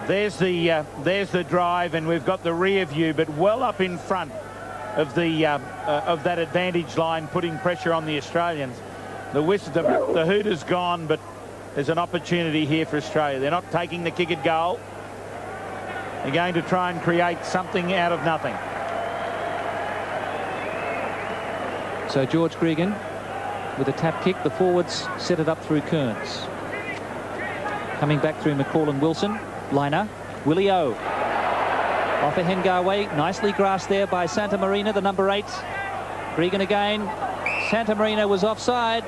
[SPEAKER 3] there's the drive, and we've got the rear view, but well up in front of that advantage line, putting pressure on the Australians. The hooter's gone, but there's an opportunity here for Australia. They're not taking the kick at goal. They're going to try and create something out of nothing.
[SPEAKER 1] So George Gregan with a tap kick. The forwards set it up through Kearns. Coming back through McCall and Wilson. Lynagh. Willie O. Ofahengaue, nicely grasped there by Santa Marina, the number 8. Gregan again. Santa Marina was offside.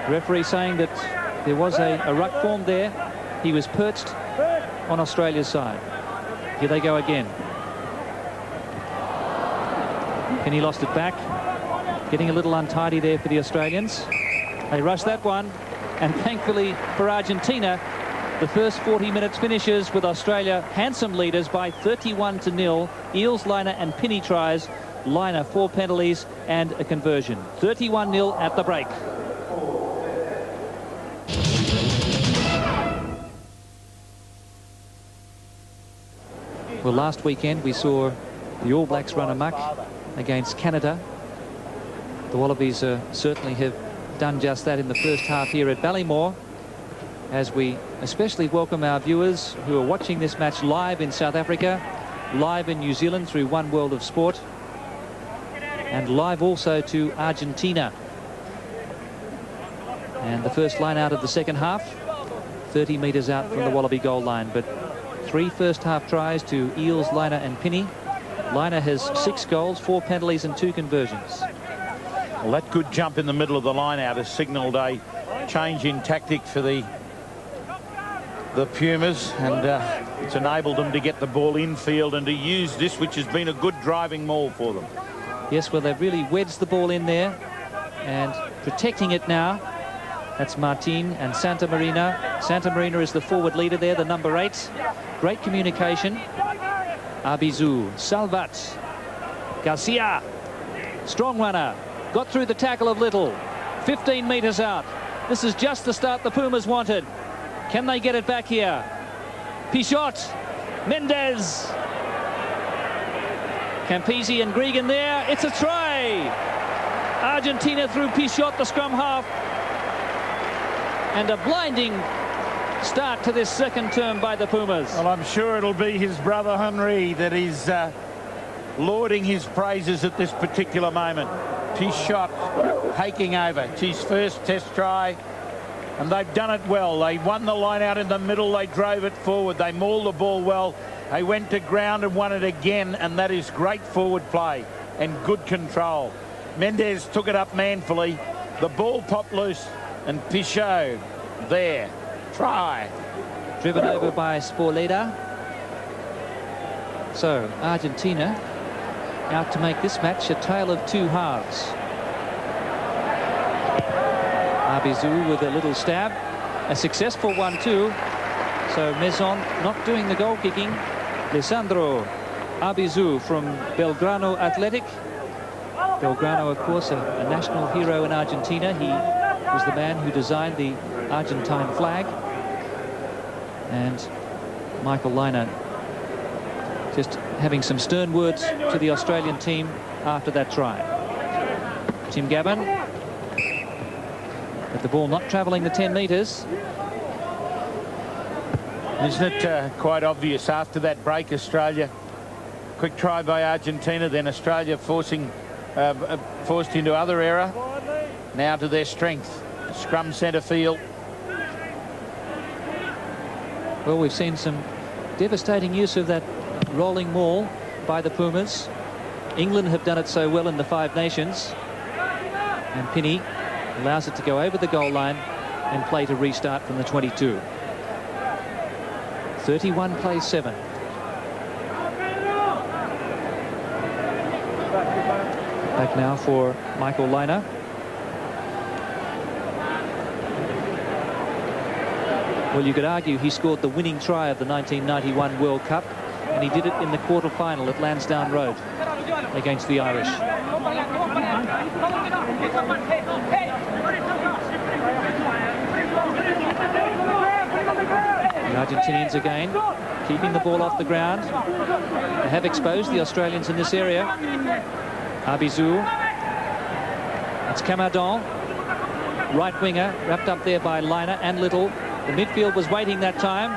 [SPEAKER 1] Referee saying that there was a ruck formed there. He was perched on Australia's side. Here they go again. Pini lost it back. Getting a little untidy there for the Australians. They rushed that one. And thankfully for Argentina, the first 40 minutes finishes with Australia handsome leaders by 31-0. Eales, Lynagh and Pini tries. Lynagh 4 penalties and a conversion. 31-0 at the break. Well, last weekend we saw the All Blacks run amok against Canada. The Wallabies certainly have done just that in the first half here at Ballymore, as we especially welcome our viewers who are watching this match live in South Africa, live in New Zealand through One World of Sport, and live also to Argentina. And the first line out of the second half, 30 metres out from the Wallaby goal line, but 3 first-half tries to Eales, Lynagh and Pini. Lynagh has 6 goals, 4 penalties and 2 conversions.
[SPEAKER 3] Well, that good jump in the middle of the line out has signalled a change in tactic for the Pumas, and it's enabled them to get the ball infield and to use this, which has been a good driving maul for them.
[SPEAKER 1] Yes, well, they've really wedged the ball in there and protecting it now. That's Martin and Santa Marina. Santa Marina is the forward leader there, the number 8. Great communication. Arbizu, Salvat, Garcia, strong runner, got through the tackle of Little, 15 metres out. This is just the start the Pumas wanted. Can they get it back here? Pichot, Mendez, Campese and Gregan there. It's a try. Argentina through Pichot, the scrum half. And a blinding start to this second term by the Pumas.
[SPEAKER 3] Well, I'm sure it'll be his brother Henry that is lauding his praises at this particular moment. Pichot taking over. It's his first test try, and they've done it well. They won the line out in the middle. They drove it forward. They mauled the ball well. They went to ground and won it again, and that is great forward play and good control. Mendez took it up manfully. The ball popped loose, and Pichot there. Try.
[SPEAKER 1] Driven over by Sporleda. So Argentina out to make this match a tale of 2 halves. Arbizu with a little stab, a successful one too. So Maison not doing the goal kicking. Lisandro Arbizu from Belgrano Athletic. Belgrano, of course, a national hero in Argentina. He was the man who designed the Argentine flag. And Michael Lynagh just having some stern words to the Australian team after that try. Tim Gavin, but the ball not travelling the 10 metres.
[SPEAKER 3] Isn't it quite obvious after that break, Australia? Quick try by Argentina, then Australia forced into other error. Now to their strength. Scrum centre field.
[SPEAKER 1] Well, we've seen some devastating use of that rolling maul by the Pumas. England have done it so well in the 5 Nations. And Pini allows it to go over the goal line and play to restart from the 22. 31 plays 7. Back now for Michael Lynagh. Well, you could argue he scored the winning try of the 1991 World Cup, and he did it in the quarter-final at Lansdowne Road against the Irish. The Argentinians again keeping the ball off the ground. They have exposed the Australians in this area. Arbizu. It's Camadon, right winger, wrapped up there by Lynagh and Little. The midfield was waiting that time,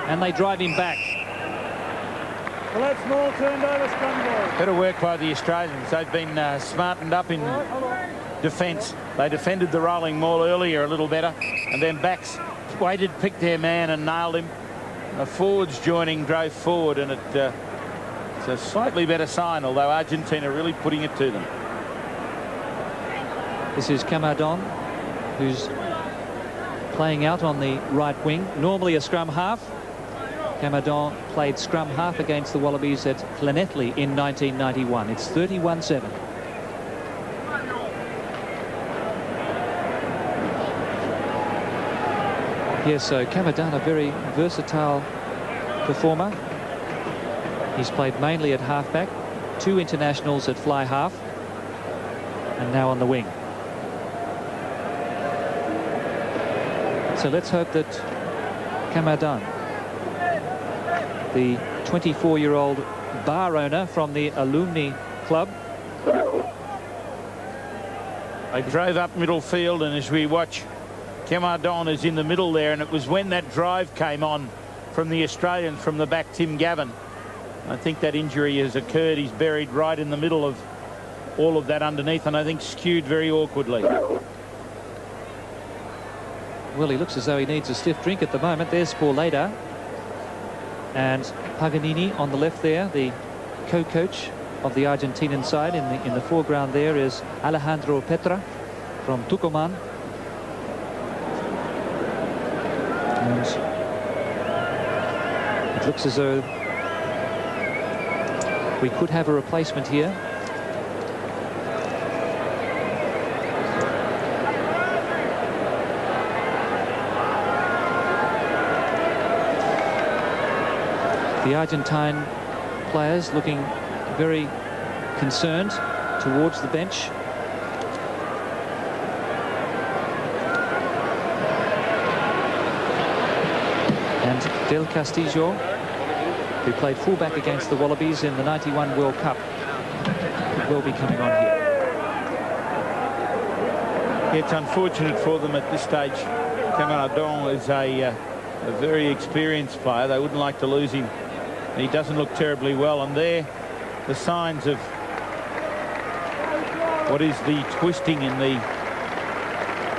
[SPEAKER 1] and they drive him back.
[SPEAKER 4] Well, that's Moore turned over scrum ball.
[SPEAKER 3] Better work by the Australians. They've been smartened up in defence. They defended the rolling maul earlier a little better, and then backs waited, picked their man and nailed him. The forwards joining drove forward, and it It's a slightly better sign, although Argentina really putting it to them.
[SPEAKER 1] This is Campese, who's playing out on the right wing, normally a scrum half. Campese played scrum half against the Wallabies at Lynagh in 1991. It's 31-7. Yes, so Campese, a very versatile performer. He's played mainly at halfback, 2 internationals at fly half, and now on the wing. So let's hope that Campese, the 24-year-old bar owner from the alumni club.
[SPEAKER 3] They drove up middle field, and as we watch, Campese is in the middle there, and it was when that drive came on from the Australians from the back, Tim Gavin. I think that injury has occurred. He's buried right in the middle of all of that underneath, and I think skewed very awkwardly.
[SPEAKER 1] Well, he looks as though he needs a stiff drink at the moment. There's Sporleda. And Paganini on the left there, the co-coach of the Argentinian side. In the foreground there is Alejandro Petra from Tucumán. And it looks as though we could have a replacement here. The Argentine players looking very concerned towards the bench. And Del Castillo, who played fullback against the Wallabies in the '91 World Cup, will be coming on here.
[SPEAKER 3] It's unfortunate for them at this stage. Campese is a very experienced player. They wouldn't like to lose him. He doesn't look terribly well, and there the signs of what is the twisting in the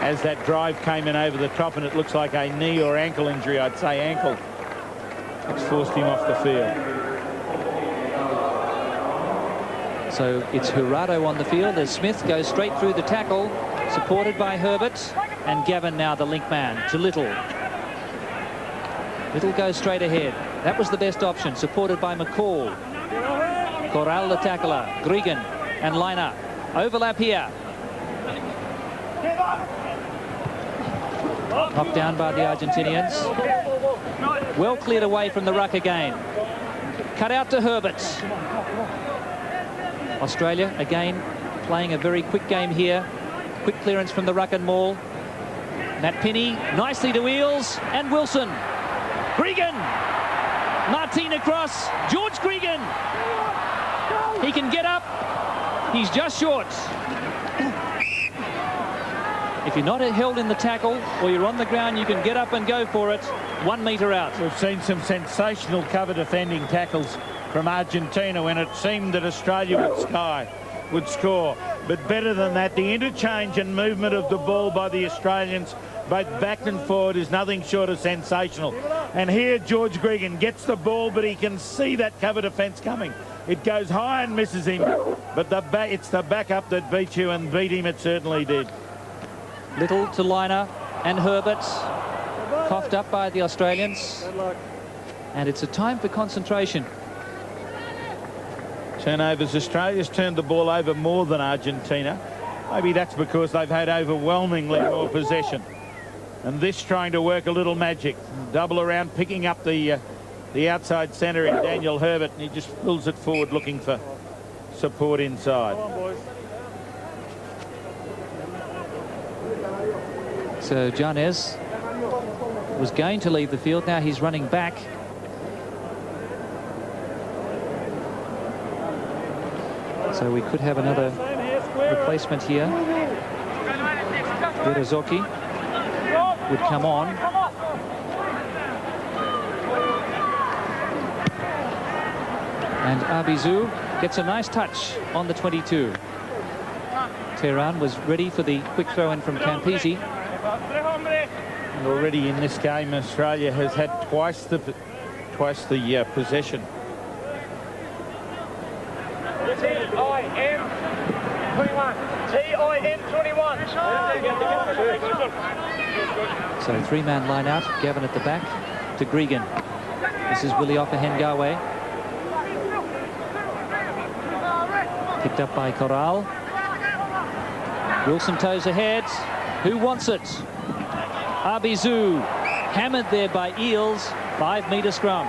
[SPEAKER 3] as that drive came in over the top, and it looks like a knee or ankle injury. I'd say ankle. It's forced him off the field.
[SPEAKER 1] So it's Jurado on the field as Smith goes straight through the tackle, supported by Herbert, and Gavin now the link man to Little. Little goes straight ahead. That was the best option, supported by McCall. Corral the tackler, Gregan and Lynagh. Overlap here. Knocked down by the Argentinians. Well cleared away from the ruck again. Cut out to Herbert. Australia again playing a very quick game here. Quick clearance from the ruck and maul. Matt Pini nicely to Eales and Wilson. Gregan. Martin across. George Gregan. He can get up. He's just short. If you're not held in the tackle or you're on the ground, you can get up and go for it. 1 metre out.
[SPEAKER 3] We've seen some sensational cover defending tackles from Argentina when it seemed that Australia would score. But better than that, the interchange and movement of the ball by the Australians, both back and forward, is nothing short of sensational. And here George Gregan gets the ball, but he can see that cover defence coming. It goes high and misses him, but it's the backup that beat you, and beat him it certainly did.
[SPEAKER 1] Little to Lynagh and Herbert, coughed up by the Australians, and it's a time for concentration.
[SPEAKER 3] Turnovers. Australia's turned the ball over more than Argentina. Maybe that's because they've had overwhelmingly more possession. And this trying to work a little magic. Double around, picking up the outside centre in Daniel Herbert, and he just pulls it forward looking for support inside.
[SPEAKER 1] So Janez was going to leave the field. Now he's running back. So we could have another replacement here. Berezoki would come on. And Arbizu gets a nice touch on the 22. Tehran was ready for the quick throw in from Campese.
[SPEAKER 3] And already in this game, Australia has had twice the possession.
[SPEAKER 5] TIM 21.
[SPEAKER 1] So three-man line out. Gavin at the back to Gregan. This is Willie Ofahengaue. Picked up by Corral. Wilson toes ahead. Who wants it? Arbizu. Hammered there by Eales. 5-metre scrum.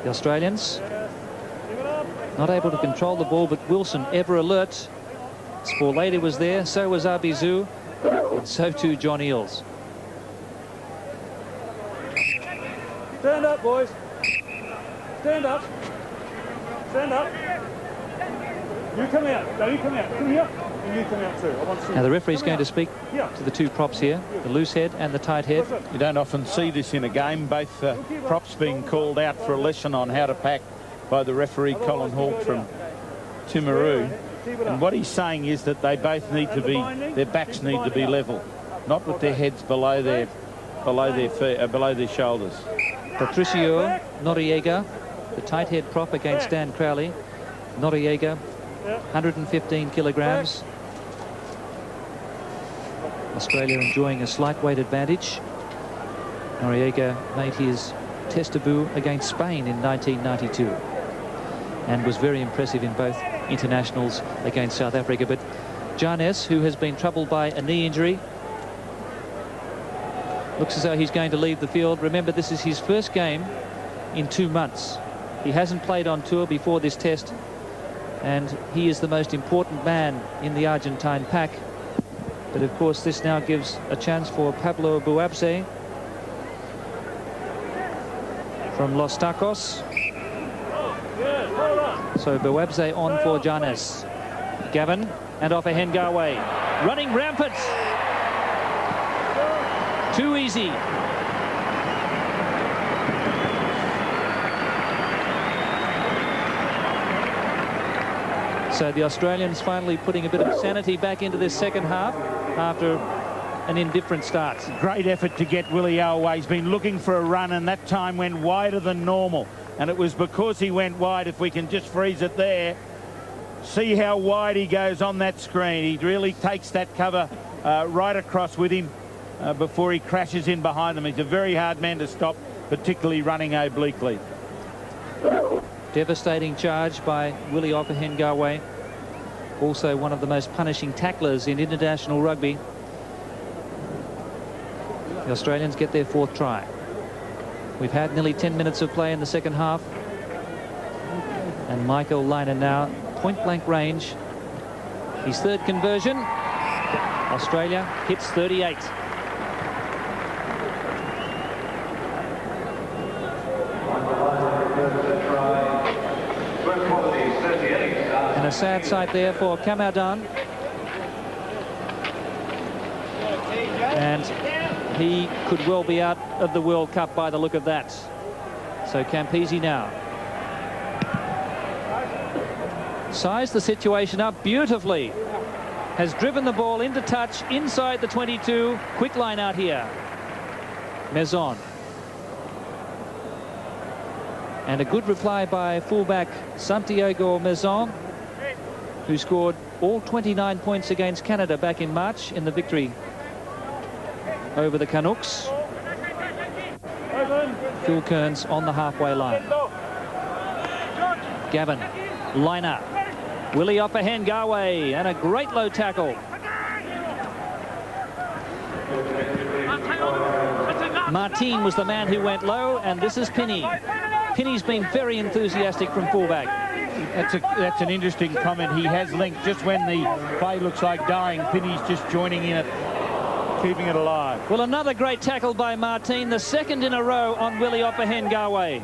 [SPEAKER 1] The Australians not able to control the ball, but Wilson ever alert. Sporlady was there, so was Arbizu, and so too John Eales.
[SPEAKER 4] Stand up, boys. Stand up. Stand up. You come out. No, you come out. Come here. And you come out too. I want to see.
[SPEAKER 1] Now the referee's going to speak to the two props here, the loose head and the tight head.
[SPEAKER 3] You don't often see this in a game, both props being called out for a lesson on how to pack by the referee, Colin Hawke from Timaru. And what he's saying is that they both need to be, their backs need to be level, not with their heads below their feet, below their shoulders.
[SPEAKER 1] Patricio Noriega, the tight head prop against Dan Crowley. Noriega, 115 kilograms. Australia enjoying a slight weight advantage. Noriega made his test debut against Spain in 1992 and was very impressive in both internationals against South Africa. But Jarnes, who has been troubled by a knee injury, looks as though he's going to leave the field. Remember, this is his first game in 2 months. He hasn't played on tour before this test, and he is the most important man in the Argentine pack. But of course this now gives a chance for Pablo Buabze from Los Tacos. So Buabze on for Jarnes. Gavin and Ofahengaue running rampant. Too easy. So the Australians finally putting a bit of sanity back into this second half after an indifferent start.
[SPEAKER 3] Great effort to get Willie Ofahengaue. He's been looking for a run, and that time went wider than normal. And it was because he went wide, if we can just freeze it there. See how wide he goes on that screen. He really takes that cover right across with him before he crashes in behind them. He's a very hard man to stop, particularly running obliquely.
[SPEAKER 1] Devastating charge by Willie Ofahengaue. Also one of the most punishing tacklers in international rugby. The Australians get their 4th try. We've had nearly 10 minutes of play in the second half. And Michael Lynagh now, point-blank range. His 3rd conversion. Australia hits 38. And a sad sight there for Camardan. And he could well be out of the World Cup by the look of that. So Campese now sized the situation up beautifully. Has driven the ball into touch inside the 22. Quick line out here. Maison. And a good reply by fullback Santiago Maison, who scored all 29 points against Canada back in March in the victory over the Canucks. Phil Kearns on the halfway line. Gavin, Lynagh, Willie Ofahengaue, and a great low tackle. Martin was the man who went low, and this is Pini. Pini's been very enthusiastic from fullback.
[SPEAKER 3] That's an interesting comment. He has linked just when the play looks like dying. Pini's just joining in it, keeping it alive.
[SPEAKER 1] Well, another great tackle by Martin, the 2nd in a row on Willie Ofahengaue.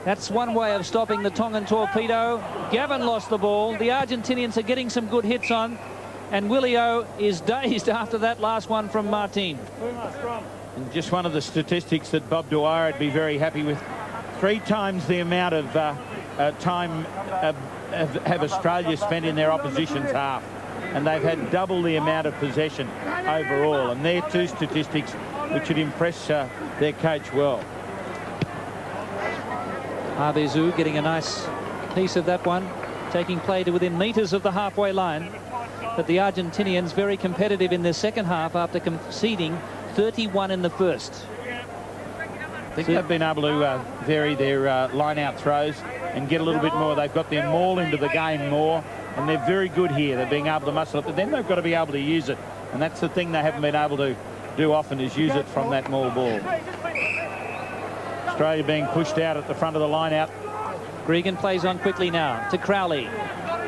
[SPEAKER 1] That's one way of stopping the Tongan torpedo. Gavin lost the ball. The Argentinians are getting some good hits on, and Willie O is dazed after that last one from Martin.
[SPEAKER 3] And just one of the statistics that Bob Dwyer would be very happy with. 3 times the amount of time have Australia spent in their opposition's half, and they've had double the amount of possession overall, and they're 2 statistics which would impress their coach well.
[SPEAKER 1] Arbizu getting a nice piece of that one, taking play to within metres of the halfway line. But the Argentinians very competitive in their second half after conceding 31 in the first.
[SPEAKER 3] I think they've been able to vary their line-out throws and get a little bit more. They've got their maul into the game more, and they're very good here. They're being able to muscle it, but then they've got to be able to use it. And that's the thing they haven't been able to do often, is use it from that maul ball. Australia being pushed out at the front of the line-out.
[SPEAKER 1] Gregan plays on quickly now to Crowley.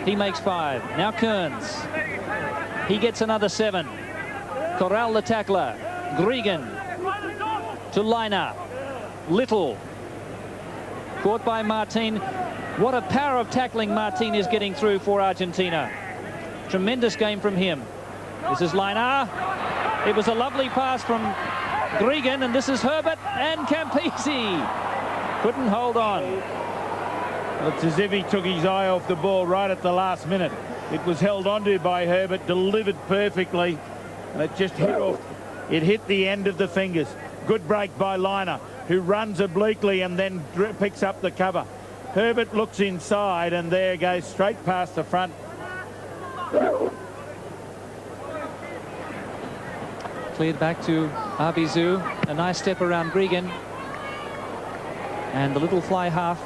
[SPEAKER 1] He makes 5. Now Kearns. He gets another 7. Corral the tackler. Gregan to Lynagh. Little. Caught by Martin. What a power of tackling Martin is getting through for Argentina. Tremendous game from him. This is Lynagh. It was a lovely pass from Gregan, and this is Herbert and Campese. Couldn't hold on.
[SPEAKER 3] Well, it's as if he took his eye off the ball right at the last minute. It was held onto by Herbert, delivered perfectly, and it just hit off. It hit the end of the fingers. Good break by Lynagh, who runs obliquely and then picks up the cover. Herbert looks inside, and there goes straight past the front.
[SPEAKER 1] Cleared back to Arbizu. A nice step around Gregan. And the little fly half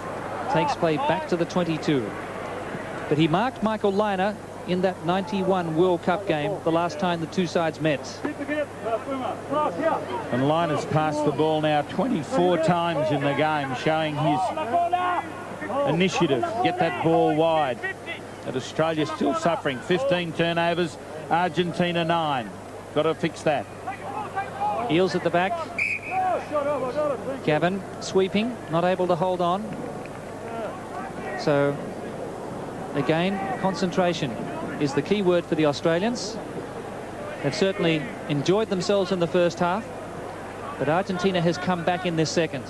[SPEAKER 1] takes play back to the 22. But he marked Michael Lynagh in that 91 World Cup game, the last time the two sides met.
[SPEAKER 3] And Lynagh's passed the ball now 24 times in the game, showing his initiative. Get that ball wide. But Australia still suffering. 15 turnovers, Argentina 9. Got to fix that.
[SPEAKER 1] Eales at the back. Gavin sweeping, not able to hold on. So again, concentration is the key word for the Australians. They've certainly enjoyed themselves in the first half, but Argentina has come back in this second.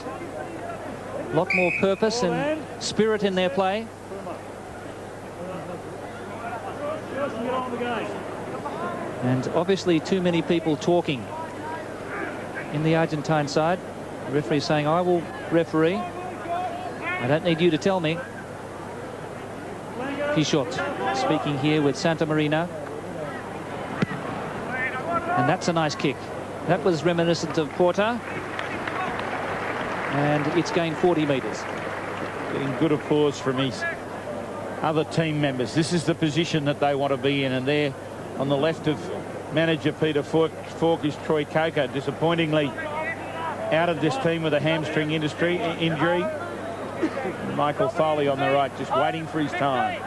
[SPEAKER 1] A lot more purpose and spirit in their play. And obviously too many people talking in the Argentine side. The referee saying, I will referee. I don't need you to tell me. Pichot speaking here with Santa Marina. And that's a nice kick. That was reminiscent of Porter. And it's gained 40 metres.
[SPEAKER 3] Getting good applause from his other team members. This is the position that they want to be in, and there on the left of manager Peter Falk is Troy Coker, disappointingly out of this team with a hamstring injury. Michael Foley on the right, just waiting for his time.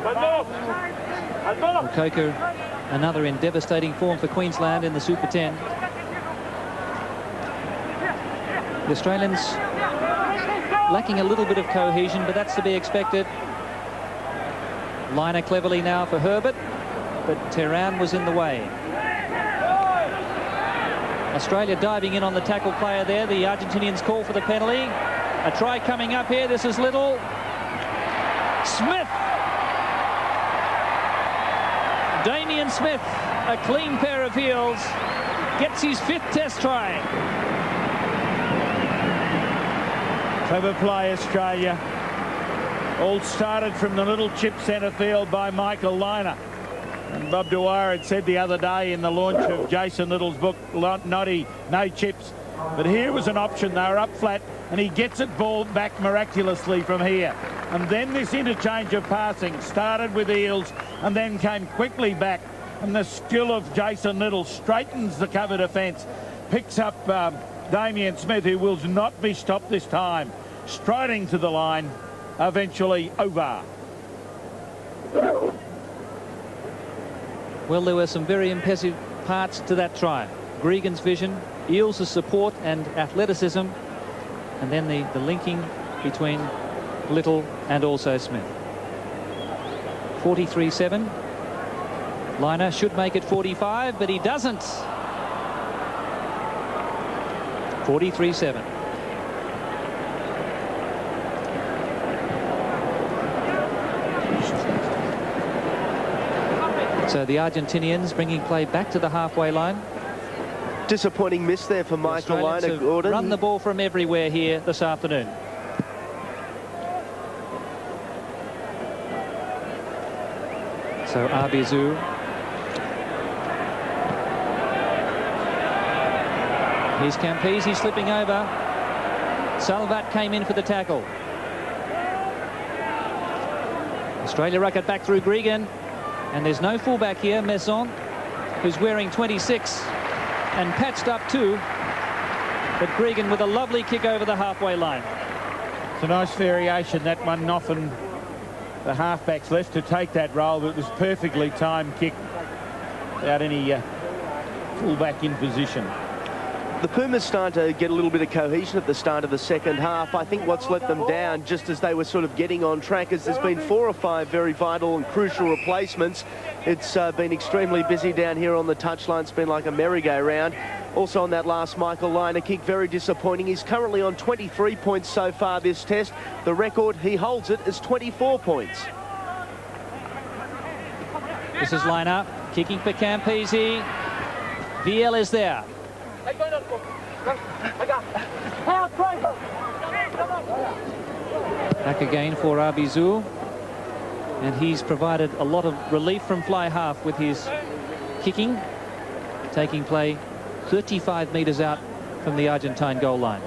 [SPEAKER 1] Well, Coker, another in devastating form for Queensland in the Super 10. The Australians lacking a little bit of cohesion, but that's to be expected. Lynagh cleverly now for Herbert, but Tehran was in the way. Australia diving in on the tackle player there. The Argentinians call for the penalty. A try coming up here. This is Little. Smith. Damien Smith, a clean pair of heels, gets his 5th test try.
[SPEAKER 3] Clever play, Australia. All started from the little chip centre field by Michael Lynagh. And Bob Dwyer had said the other day in the launch of Jason Little's book, Noddy, no chips. But here was an option. They were up flat, and he gets it ball back miraculously from here. And then this interchange of passing started with Eales and then came quickly back. And the skill of Jason Little straightens the cover defence, picks up Damien Smith, who will not be stopped this time, striding to the line, eventually over.
[SPEAKER 1] Well, there were some very impressive parts to that try. Gregan's vision, Eales' support and athleticism, and then the linking between Little and also Smith. 43-7. Lynagh should make it 45, but he doesn't. 43-7. So the Argentinians bringing play back to the halfway line.
[SPEAKER 2] Disappointing miss there for Michael Lynagh, Gordon.
[SPEAKER 1] Run the ball from everywhere here this afternoon. So Arbizu. Here's Campese slipping over. Salvat came in for the tackle. Australia ruck it back through Gregan. And there's no fullback here, Messon, who's wearing 26 and patched up too. But Gregan with a lovely kick over the halfway line.
[SPEAKER 3] It's a nice variation, that one. Often the halfback's left to take that role, but it was perfectly timed kick without any fullback in position.
[SPEAKER 2] The Pumas started to get a little bit of cohesion at the start of the second half. I think what's let them down, just as they were sort of getting on track, is there's been 4 or 5 very vital and crucial replacements. It's been extremely busy down here on the touchline. It's been like a merry-go-round. Also on that last Michael Lynagh kick, very disappointing. He's currently on 23 points so far this test. The record, he holds it, is 24 points.
[SPEAKER 1] This is Lynagh kicking for Campese. Eales is there. Back again for Arbizu. And he's provided a lot of relief from fly half with his kicking, taking play 35 metres out from the Argentine goal line.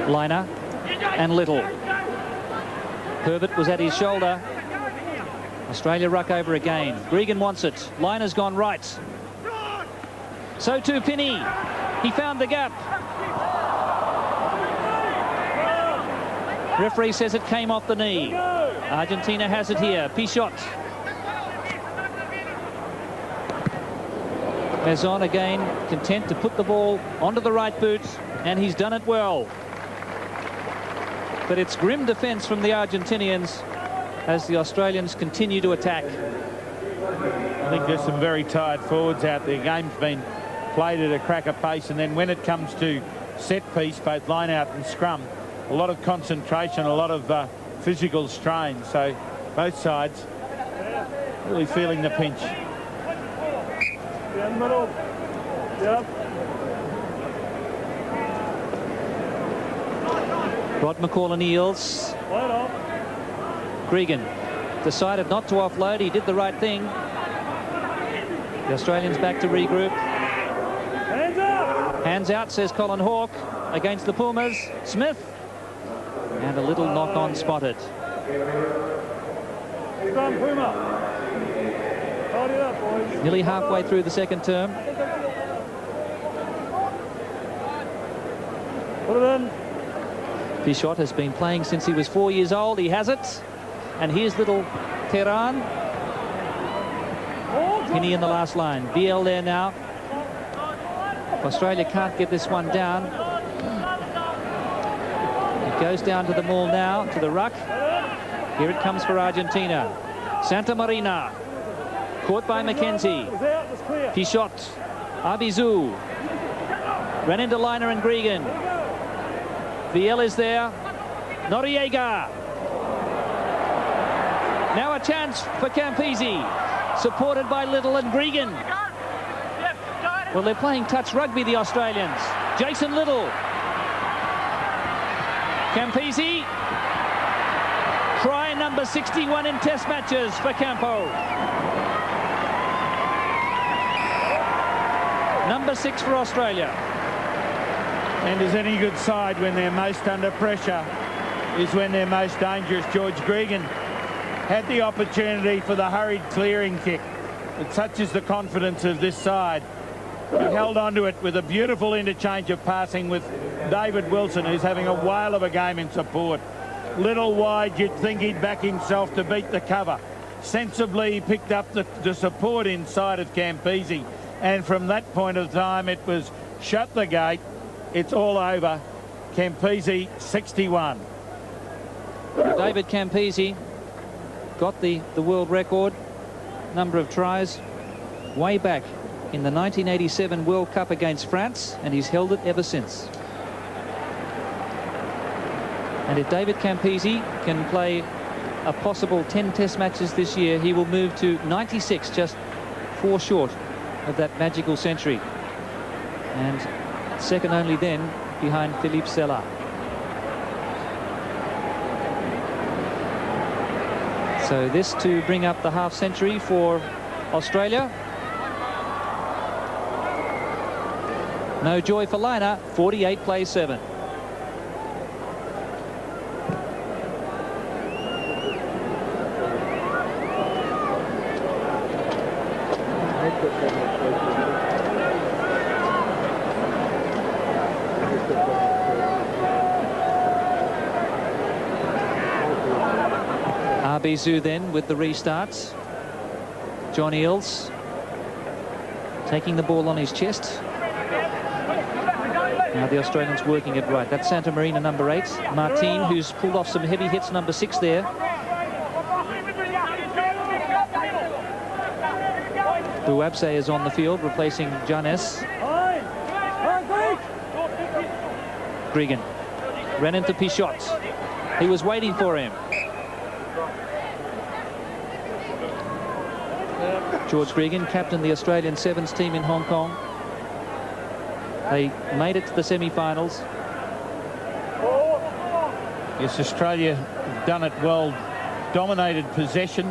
[SPEAKER 1] Lynagh and Little. Herbert was at his shoulder. Australia ruck over again. Gregan wants it. Lynagh's gone right. So too Pini. He found the gap. Referee says it came off the knee. Argentina has it here. Pichot. Messon again content to put the ball onto the right boot, and he's done it well. But it's grim defence from the Argentinians as the Australians continue to attack.
[SPEAKER 3] I think there's some very tired forwards out there. Game's been played at a cracker pace, and then when it comes to set piece, both line out and scrum, a lot of concentration, a lot of physical strain. So both sides really feeling the pinch.
[SPEAKER 4] Down the middle. Yep.
[SPEAKER 1] Rod McCall and Eales. Gregan decided not to offload. He did the right thing. The Australians back to regroup.
[SPEAKER 4] Hands up!
[SPEAKER 1] Hands out, says Colin Hawke against the Pumas. Smith. And a little knock-on spotted.
[SPEAKER 4] Done, Puma. Hold it up, boys.
[SPEAKER 1] Nearly halfway through the second term.
[SPEAKER 4] Put it in.
[SPEAKER 1] Pichot has been playing since he was 4 years old. He has it. And here's little Tehran. Pini in the last line. BL there now. Australia can't get this one down. It goes down to the maul now, to the ruck. Here it comes for Argentina. Santa Marina. Caught by McKenzie. Pichot. Arbizu. Ran into Lynagh and Gregan. Eales is there. Noriega. Now a chance for Campese. Supported by Little and Gregan. Well, they're playing touch rugby, the Australians. Jason Little. Campese. Try number 61 in test matches for Campo. Number 6 for Australia.
[SPEAKER 3] And as any good side, when they're most under pressure is when they're most dangerous. George Gregan had the opportunity for the hurried clearing kick. It such is the confidence of this side. He held on to it with a beautiful interchange of passing with David Wilson, who's having a whale of a game in support. Little wide, you'd think he'd back himself to beat the cover. Sensibly, he picked up the support inside of Campese. And from that point of time, it was shut the gate. It's all over. Campese 61.
[SPEAKER 1] David Campese got the world record number of tries way back in the 1987 World Cup against France, and he's held it ever since. And if David Campese can play a possible 10 test matches this year, he will move to 96, just 4 short of that magical century. and second only then behind Philippe Sella. So this to bring up the half century for Australia. No joy for Lynagh. 48 plays 7. Arbizu then with the restarts. John Eales taking the ball on his chest. Now the Australians working it right. That's Santa Marina, number 8. Martin, who's pulled off some heavy hits, number 6 there. Buabse is on the field, replacing Janes. Gregan ran into Pichot. He was waiting for him. George Gregan captained the Australian Sevens team in Hong Kong. They made it to the semi-finals.
[SPEAKER 3] Yes, Australia done it well, dominated possession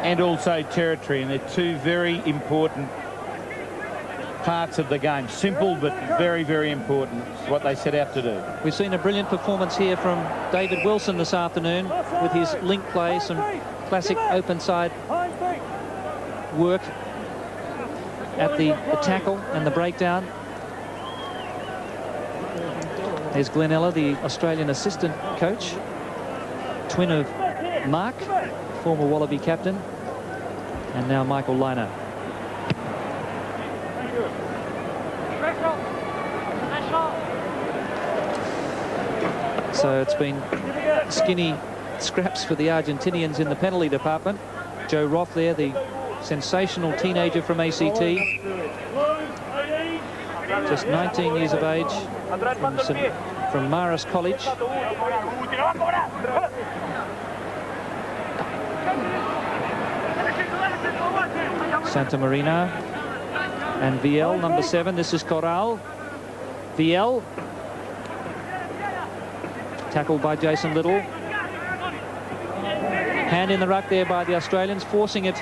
[SPEAKER 3] and also territory, and they're two very important parts of the game. Simple, but very, very important. It's what they set out to do.
[SPEAKER 1] We've seen a brilliant performance here from David Wilson this afternoon with his link play, some classic open side work at the tackle and the breakdown. There's Glenn Eller, the Australian assistant coach, twin of Mark, former Wallaby captain, and now Michael Lynagh. So it's been skinny scraps for the Argentinians in the penalty department. Joe Roth there, the sensational teenager from ACT, just 19 years of age, from Maris College. Santa Marina and VL, number 7. This is Corral. VL tackled by Jason Little. Hand in the ruck there by the Australians, forcing it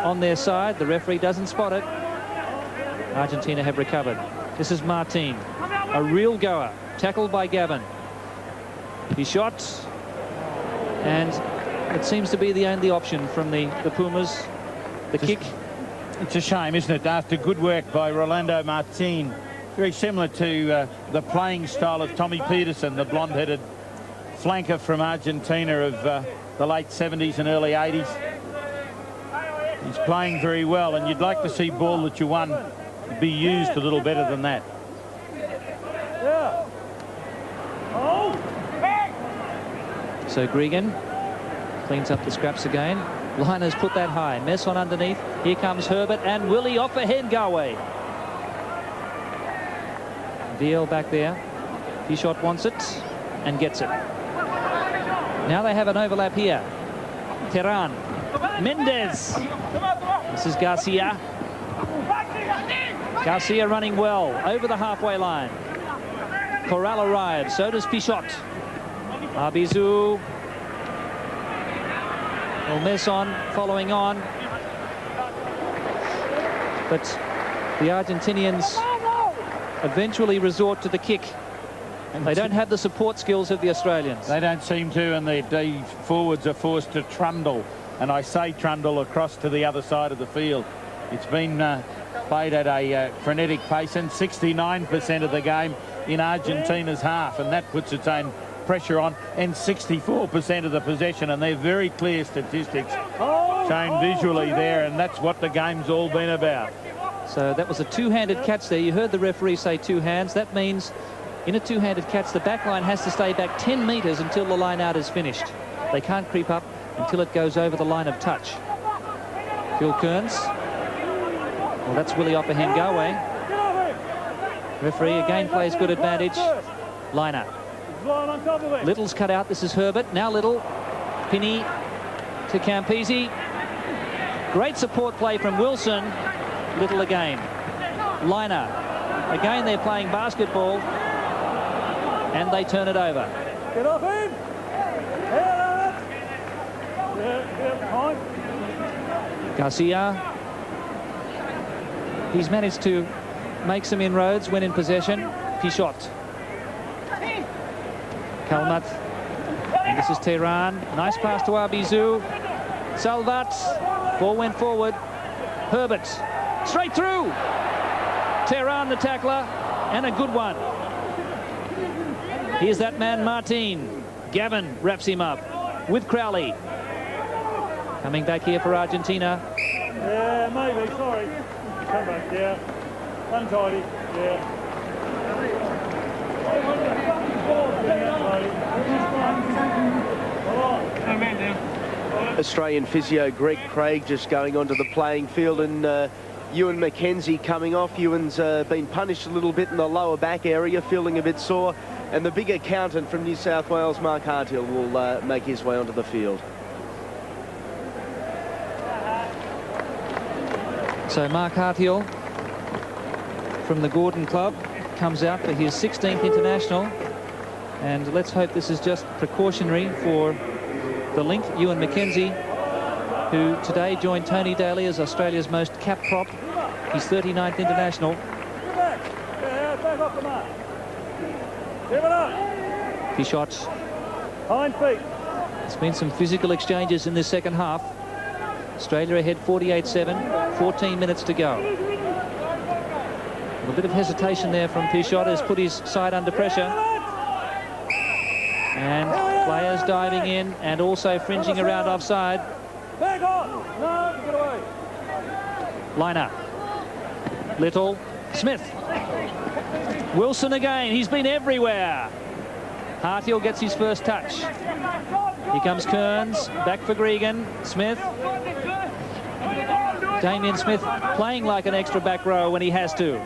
[SPEAKER 1] on their side. The referee doesn't spot it. Argentina have recovered. This is Martin, a real goer, tackled by Gavin. He shot, and it seems to be the only option from the Pumas. The kick.
[SPEAKER 3] It's a shame, isn't it, after good work by Rolando Martin, very similar to the playing style of Tommy Peterson, the blonde-headed flanker from Argentina of the late 70s and early 80s. He's playing very well, and you'd like to see ball that you won be used a little better than that.
[SPEAKER 1] So Gregan cleans up the scraps again. Lynagh's put that high. Mess on underneath. Here comes Herbert and Willie Ofahengaue. VL back there. Pichot wants it and gets it. Now they have an overlap here. Terran. Mendez. This is Garcia. Garcia running well over the halfway line. Corral arrives. So does Pichot. Arbizu. Well, Messon following on. But the Argentinians eventually resort to the kick. And they don't have the support skills of the Australians.
[SPEAKER 3] They don't seem to, and the forwards are forced to trundle. And I say trundle across to the other side of the field. It's been played at a frenetic pace, and 69% of the game in Argentina's half, and that puts its own pressure on, and 64% of the possession, and they're very clear statistics shown visually there, and that's what the game's all been about.
[SPEAKER 1] So that was a two-handed catch there. You heard the referee say two hands. That means in a two-handed catch, the back line has to stay back 10 metres until the line out is finished. They can't creep up until it goes over the line of touch. Phil Kearns. Well, that's Willie Ofahengaue. Referee again plays good advantage. Lynagh. Little's cut out. This is Herbert. Now Little. Pini to Campese. Great support play from Wilson. Little again. Lynagh. Again, they're playing basketball, and they turn it over.
[SPEAKER 4] Get off him! Yeah,
[SPEAKER 1] Garcia. He's managed to make some inroads when in possession. Pichot. Kalmat. And this is Tehran. Nice pass to Arbizu. Salvat. Ball went forward. Herbert. Straight through. Tehran, the tackler. And a good one. Here's that man, Martin. Gavin wraps him up with Crowley. Coming back here for Argentina.
[SPEAKER 4] Yeah, maybe. Sorry. Come back. Yeah. Untidy. Yeah.
[SPEAKER 2] Australian physio Greg Craig just going onto the playing field, and Ewan McKenzie coming off. Ewan's been punished a little bit in the lower back area, feeling a bit sore, and the big accountant from New South Wales, Mark Harthill, will make his way onto the field.
[SPEAKER 1] So Mark Harthill from the Gordon Club comes out for his 16th international, and let's hope this is just precautionary for the link. Ewan McKenzie, who today joined Tony Daly as Australia's most capped prop, his 39th international.
[SPEAKER 4] Get back. Yeah, back off the mark. Give it up.
[SPEAKER 1] Pichot.
[SPEAKER 4] Hind feet.
[SPEAKER 1] There's been some physical exchanges in this second half. Australia ahead 48-7, 14 minutes to go. A bit of hesitation there from Pichot, has put his side under pressure. And players diving in and also fringing around offside.
[SPEAKER 4] Back on. No, get away.
[SPEAKER 1] Lynagh. Little. Smith. Wilson again. He's been everywhere. Harthill gets his first touch. Here comes Kearns. Back for Gregan. Smith. Damien Smith playing like an extra back row when he has to.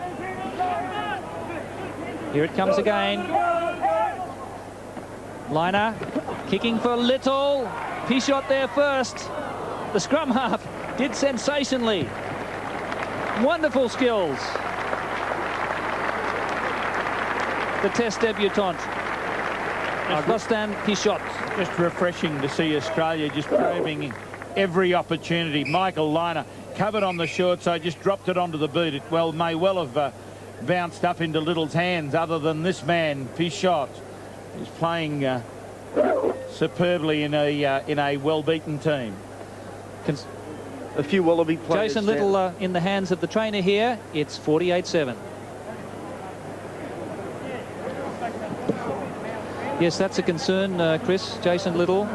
[SPEAKER 1] Here it comes again. Lynagh kicking for Little. Pichot there first. The scrum half did sensationally. Wonderful skills. The Test debutant, Rustan Pichot.
[SPEAKER 3] Just refreshing to see Australia just grabbing every opportunity. Michael Lynagh covered on the short side, just dropped it onto the boot. It may well have bounced up into Little's hands. Other than this man, Pichot, is playing superbly in a well-beaten team.
[SPEAKER 2] A few Wallaby players.
[SPEAKER 1] Jason Little in the hands of the trainer here. It's 48-7. Yes, that's a concern, Chris. Jason Little,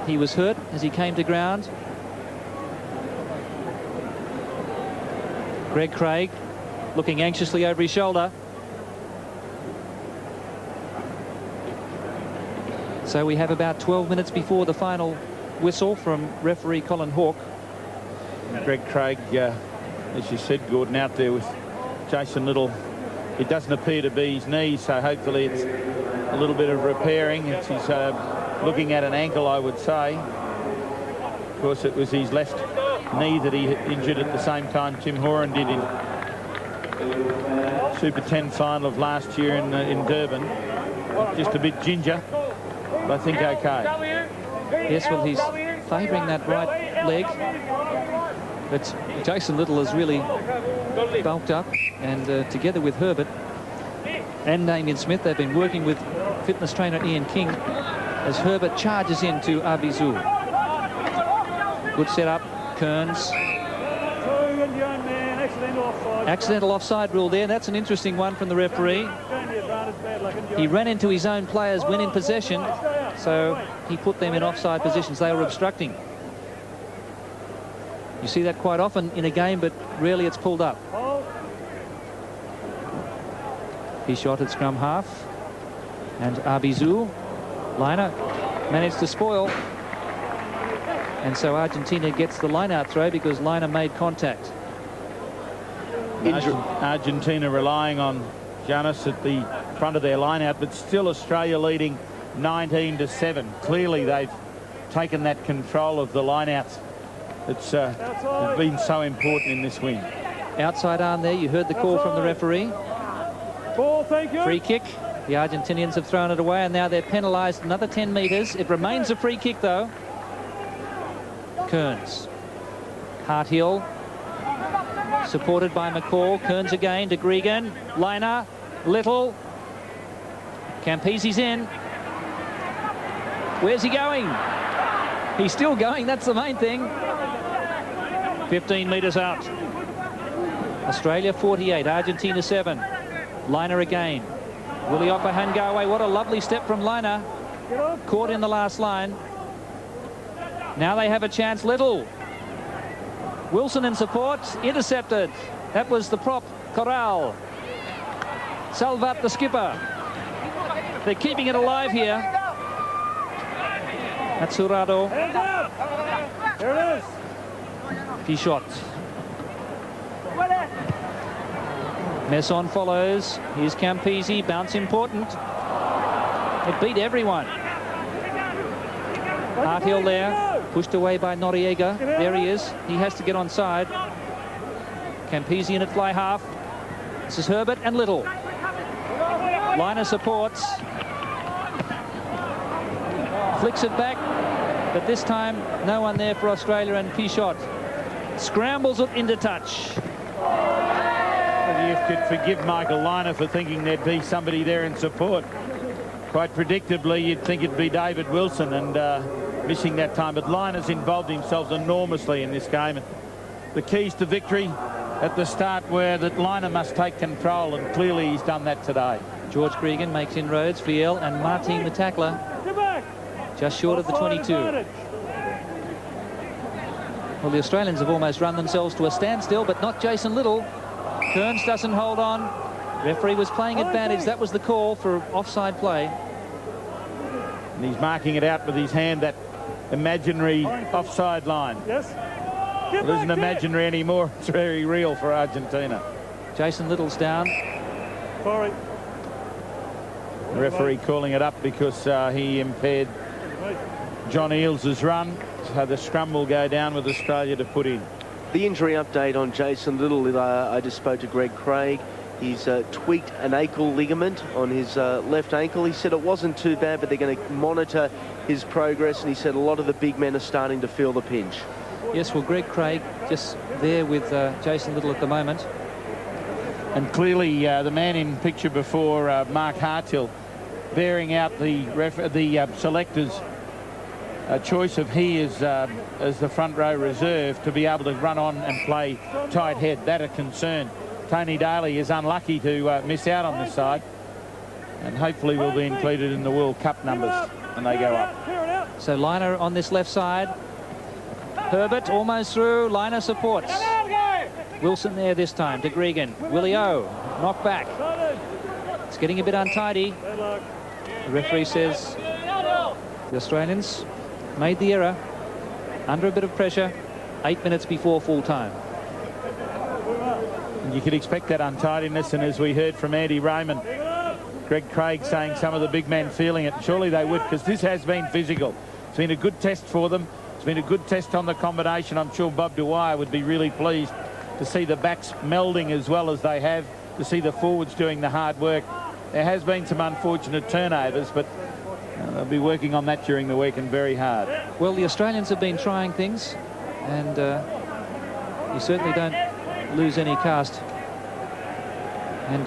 [SPEAKER 1] he was hurt as he came to ground. Greg Craig looking anxiously over his shoulder. So we have about 12 minutes before the final whistle from referee Colin Hawke.
[SPEAKER 3] Greg Craig, as you said, Gordon, out there with Jason Little. It doesn't appear to be his knee, so hopefully it's a little bit of repairing. It's his, looking at an ankle, I would say. Of course, it was his left knee that he injured at the same time Tim Horan did in Super 10 final of last year in Durban. Just a bit ginger, but I think okay.
[SPEAKER 1] Yes, well, he's favouring that right leg, but Jason Little has really bulked up, and together with Herbert and Damien Smith, they've been working with fitness trainer Ian King as Herbert charges into Arbizu. Good setup. Kearns. Accidental offside rule there. That's an interesting one from the referee. He ran into his own players when in possession, so he put them in offside positions. They were obstructing. You see that quite often in a game, but rarely it's pulled up. He shot at scrum half, and Arbizu. Lynagh managed to spoil, and so Argentina gets the line-out throw because Lynagh made contact.
[SPEAKER 3] Argentina relying on Giannis at the front of their line-out, but still Australia leading 19-7. Clearly they've taken that control of the line-outs that's been so important in this win.
[SPEAKER 1] Outside arm there. You heard the call from the referee.
[SPEAKER 4] Ball, thank you.
[SPEAKER 1] Free kick. The Argentinians have thrown it away, and now they're penalised another 10 metres. It remains a free kick, though. Kearns. Harthill. Supported by McCall. Kearns again to Gregan. Lynagh. Little. Campese's in. Where's he going? He's still going. That's the main thing. 15 metres out. Australia 48. Argentina 7. Lynagh again. Willie Ofahengaue. What a lovely step from Lynagh. Caught in the last line. Now they have a chance. Little. Wilson in support. Intercepted. That was the prop. Corral. Salvat, the skipper. They're keeping it alive here. That's Jurado.
[SPEAKER 4] Here it is.
[SPEAKER 1] Pichot. Messon follows. Here's Campese. Bounce important. It beat everyone. Harthill there. Pushed away by Noriega. There he is. He has to get on side. Campese in at fly half. This is Herbert and Little. Lynagh supports. Flicks it back. But this time, no one there for Australia, and Pichot scrambles it into touch.
[SPEAKER 3] You could forgive Michael Lynagh for thinking there'd be somebody there in support. Quite predictably, you'd think it'd be David Wilson, and missing that time. But Lynagh's involved himself enormously in this game. And the keys to victory at the start were that Lynagh must take control, and clearly he's done that today.
[SPEAKER 1] George Gregan makes inroads. Fiel and Martin, the tackler, just short of the 22. Well, the Australians have almost run themselves to a standstill, but not Jason Little. Kearns doesn't hold on. Referee was playing advantage. That was the call for offside play.
[SPEAKER 3] And he's marking it out with his hand, that imaginary offside line.
[SPEAKER 4] Yes.
[SPEAKER 3] It isn't imaginary anymore. It's very real for Argentina.
[SPEAKER 1] Jason Little's down.
[SPEAKER 4] Sorry.
[SPEAKER 3] The referee calling it up because he impaired John Eales' run. So the scrum will go down with Australia to put in.
[SPEAKER 2] The injury update on Jason Little. I just spoke to Greg Craig. He's tweaked an ankle ligament on his left ankle. He said it wasn't too bad, but they're going to monitor his progress. And he said a lot of the big men are starting to feel the pinch.
[SPEAKER 1] Yes, well, Greg Craig just there with Jason Little at the moment.
[SPEAKER 3] And clearly the man in picture before, Mark Harthill, bearing out the selectors' choice of he as the front row reserve to be able to run on and play tight head. That a concern. Tony Daly is unlucky to miss out on this side, and hopefully will be included in the World Cup numbers when they go up.
[SPEAKER 1] So Lynagh on this left side. Herbert almost through. Lynagh supports. Wilson there this time to Gregan. Willie O. Knock back. It's getting a bit untidy. The referee says the Australians made the error under a bit of pressure 8 minutes before full time.
[SPEAKER 3] And you could expect that untidiness, and as we heard from Andy Raymond, Greg Craig saying some of the big men feeling it. Surely they would, because this has been physical. It's been a good test for them. It's been a good test on the combination. I'm sure Bob Dwyer would be really pleased to see the backs melding as well as they have, to see the forwards doing the hard work. There has been some unfortunate turnovers, but they'll be working on that during the week, and very hard.
[SPEAKER 1] Well, the Australians have been trying things, and you certainly don't lose any cast. And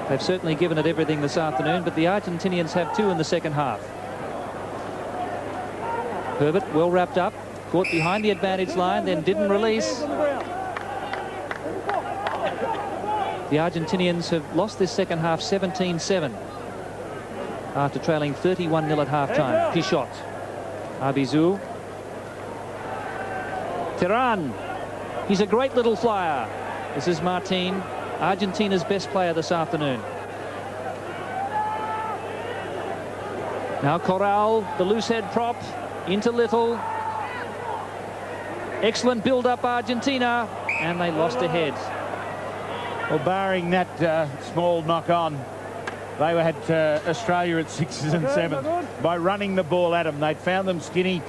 [SPEAKER 1] they've certainly given it everything this afternoon, but the Argentinians have two in the second half. Herbert well wrapped up, caught behind the advantage line, then didn't release. The Argentinians have lost this second half 17-7 after trailing 31-0 at half-time. Pichot. Arbizu. Tehran. He's a great little flyer. This is Martin, Argentina's best player this afternoon. Now Corral, the loose head prop, into Little. Excellent build-up, Argentina, and they lost ahead.
[SPEAKER 3] Well, barring that small knock-on, they had Australia at 6s and 7s. By running the ball at them, they'd found them skinny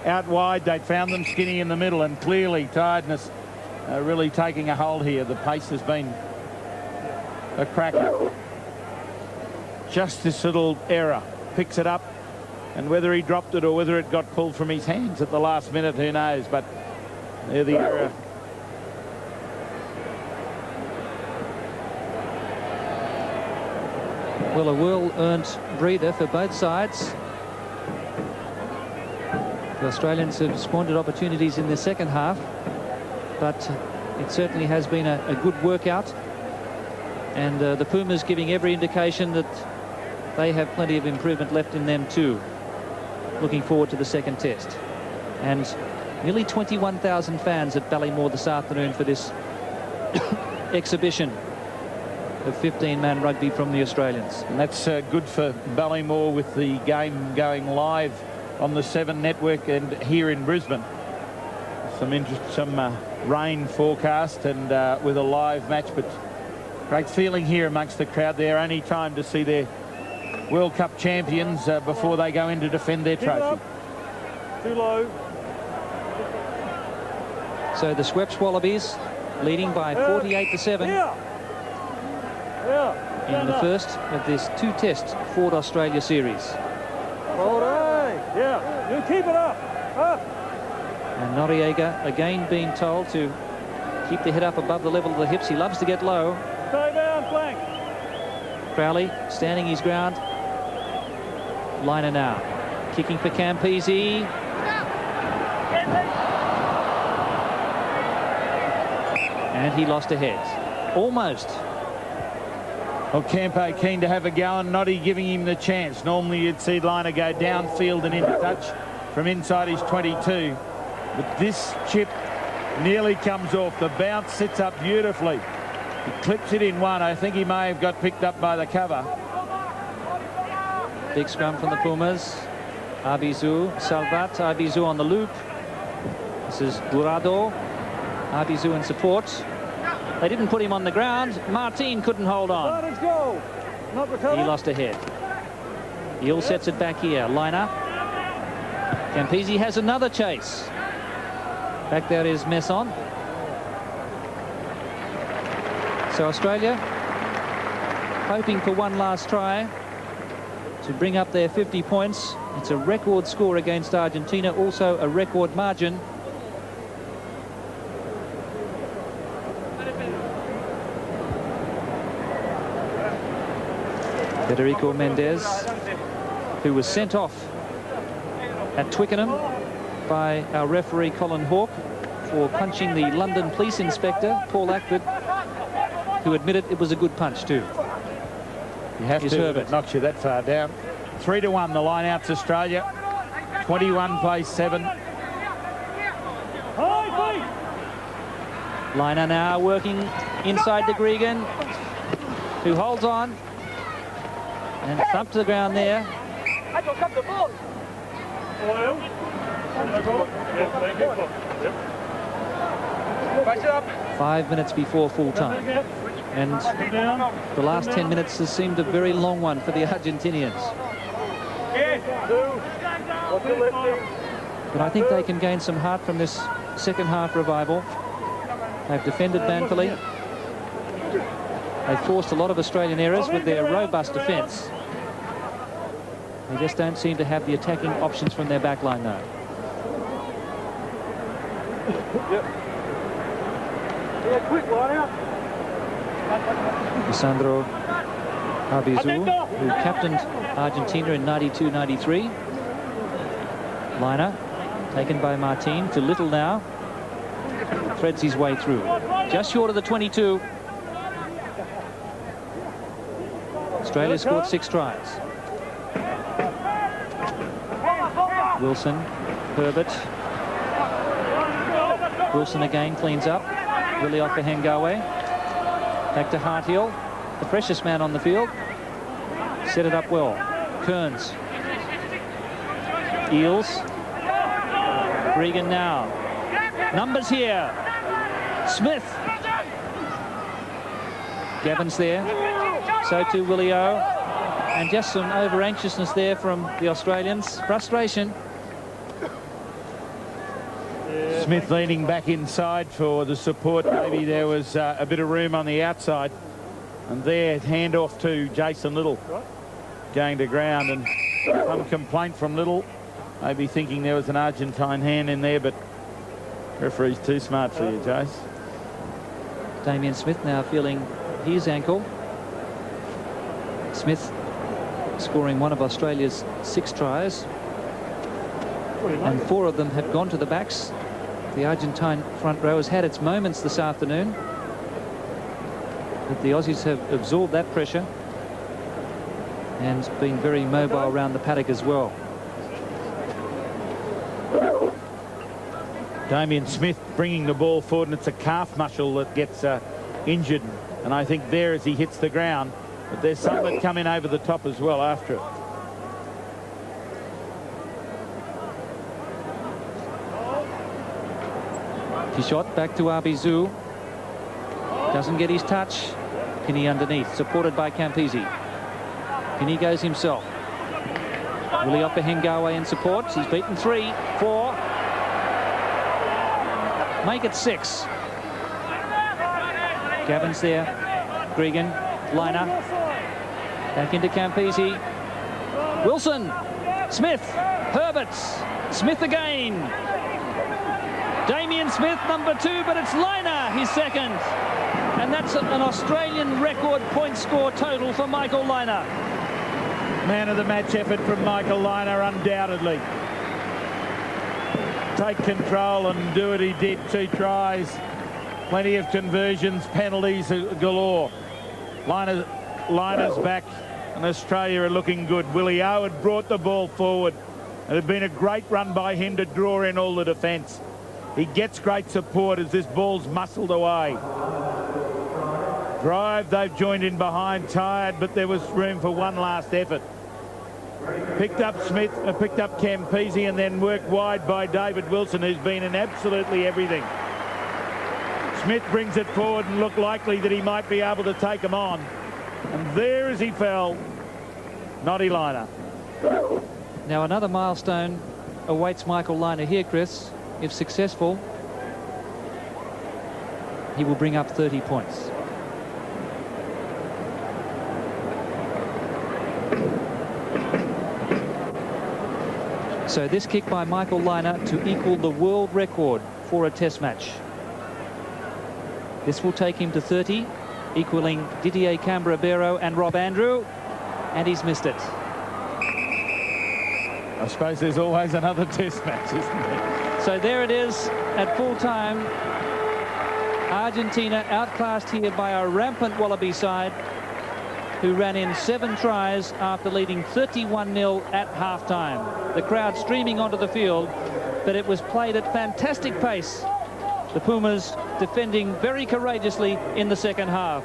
[SPEAKER 3] out wide, they'd found them skinny in the middle, and clearly tiredness really taking a hold here. The pace has been a cracker. Just this little error picks it up, and whether he dropped it or whether it got pulled from his hands at the last minute, who knows? But there the error.
[SPEAKER 1] Well, a well-earned breather for both sides. The Australians have squandered opportunities in the second half, but it certainly has been a good workout. And the Pumas giving every indication that they have plenty of improvement left in them too. Looking forward to the second test. And nearly 21,000 fans at Ballymore this afternoon for this exhibition of 15-man rugby from the Australians.
[SPEAKER 3] And that's good for Ballymore with the game going live on the 7 network and here in Brisbane. Some rain forecast and with a live match, but great feeling here amongst the crowd. Their only time to see their World Cup champions before they go in to defend their trophy.
[SPEAKER 4] Too low.
[SPEAKER 1] So the Schweppes Wallabies leading by 48-7 in the first of this 2-test Ford Australia series.
[SPEAKER 4] Yeah, you keep it up.
[SPEAKER 1] And Noriega again being told to keep the head up above the level of the hips. He loves to get low.
[SPEAKER 4] Stay down, flank.
[SPEAKER 1] Crowley standing his ground. Lynagh now kicking for Campese. And he lost a head. Almost.
[SPEAKER 3] Well, Campo keen to have a go, and Noddy giving him the chance. Normally you'd see Lynagh go downfield and into touch from inside his 22. But this chip nearly comes off. The bounce sits up beautifully. He clips it in one. I think he may have got picked up by the cover.
[SPEAKER 1] Big scrum from the Pumas. Arbizu, Salvat, Arbizu on the loop. This is Burado. Arbizu in support. They didn't put him on the ground. Martin couldn't hold on.
[SPEAKER 4] Let's go. Not recover.
[SPEAKER 1] He lost a head. Eales sets it back here. Lynagh. Campese has another chase. Back there is Messon. So Australia hoping for one last try to bring up their 50 points. It's a record score against Argentina, also a record margin. Federico Mendes, who was sent off at Twickenham by our referee Colin Hawke for punching the London police inspector Paul Ackford, who admitted it was a good punch too.
[SPEAKER 3] You have to, if it knocks you that far down. 3-1 the line out to Australia. 21 plays 7.
[SPEAKER 1] Lynagh now working inside the Gregan, who holds on and thumped to the ground there. 5 minutes before full time. And the last 10 minutes has seemed a very long one for the Argentinians. But I think they can gain some heart from this second half revival. They've defended manfully. They've forced a lot of Australian errors with their robust defence. They just don't seem to have the attacking options from their back line now. Sandro Arbizu, who captained Argentina in 92-93. Lynagh taken by Martin to Little now. Threads his way through. Just short of the 22. Australia scored 6 tries. Wilson, Herbert. Wilson again cleans up. Willie Ofahengaue. Back to Harthill, the freshest man on the field. Set it up well. Kearns. Eales. Gregan now. Numbers here. Smith. Gavin's there. So too Willie O. And just some over-anxiousness there from the Australians. Frustration.
[SPEAKER 3] Smith leaning back inside for the support. Maybe there was a bit of room on the outside. And there, handoff to Jason Little. Going to ground, and some complaint from Little. Maybe thinking there was an Argentine hand in there, but referee's too smart for you, Jace.
[SPEAKER 1] Damien Smith now feeling his ankle. Smith scoring one of Australia's 6 tries, and 4 of them have gone to the backs. The Argentine front row has had its moments this afternoon, but the Aussies have absorbed that pressure and been very mobile around the paddock as well.
[SPEAKER 3] Damien Smith bringing the ball forward, and it's a calf muscle that gets injured, and I think there as he hits the ground, but there's some that come in over the top as well after it.
[SPEAKER 1] Pichot back to Arbizu. Doesn't get his touch. Pini underneath, supported by Campese. Pini goes himself. Willie Ofahengaue in support. He's beaten 3, 4. Make it 6. Gavin's there. Gregan, Lynagh. Back into Campese. Wilson, Smith, Herberts, Smith again. Damien Smith, number 2, but it's Lynagh, his second. And that's an Australian record point score total for Michael Lynagh.
[SPEAKER 3] Man of the match effort from Michael Lynagh, undoubtedly. Take control and do what he did. 2 tries, plenty of conversions, penalties galore. Lynagh's back, and Australia are looking good. Willie O had brought the ball forward. It had been a great run by him to draw in all the defence. He gets great support as this ball's muscled away. Drive, they've joined in behind, tired, but there was room for one last effort. Picked up Campese, and then worked wide by David Wilson, who's been in absolutely everything. Smith brings it forward and looked likely that he might be able to take him on. And there as he fell, Noddy Lynagh.
[SPEAKER 1] Now another milestone awaits Michael Lynagh here, Chris. If successful, he will bring up 30 points. So this kick by Michael Lynagh to equal the world record for a test match. This will take him to 30, equaling Didier Camberabero and Rob Andrew, and he's missed it.
[SPEAKER 3] I suppose there's always another test match, isn't there?
[SPEAKER 1] So there it is at full time. Argentina outclassed here by a rampant Wallaby side who ran in 7 tries after leading 31-0 at half-time. The crowd streaming onto the field, but it was played at fantastic pace. The Pumas defending very courageously in the second half.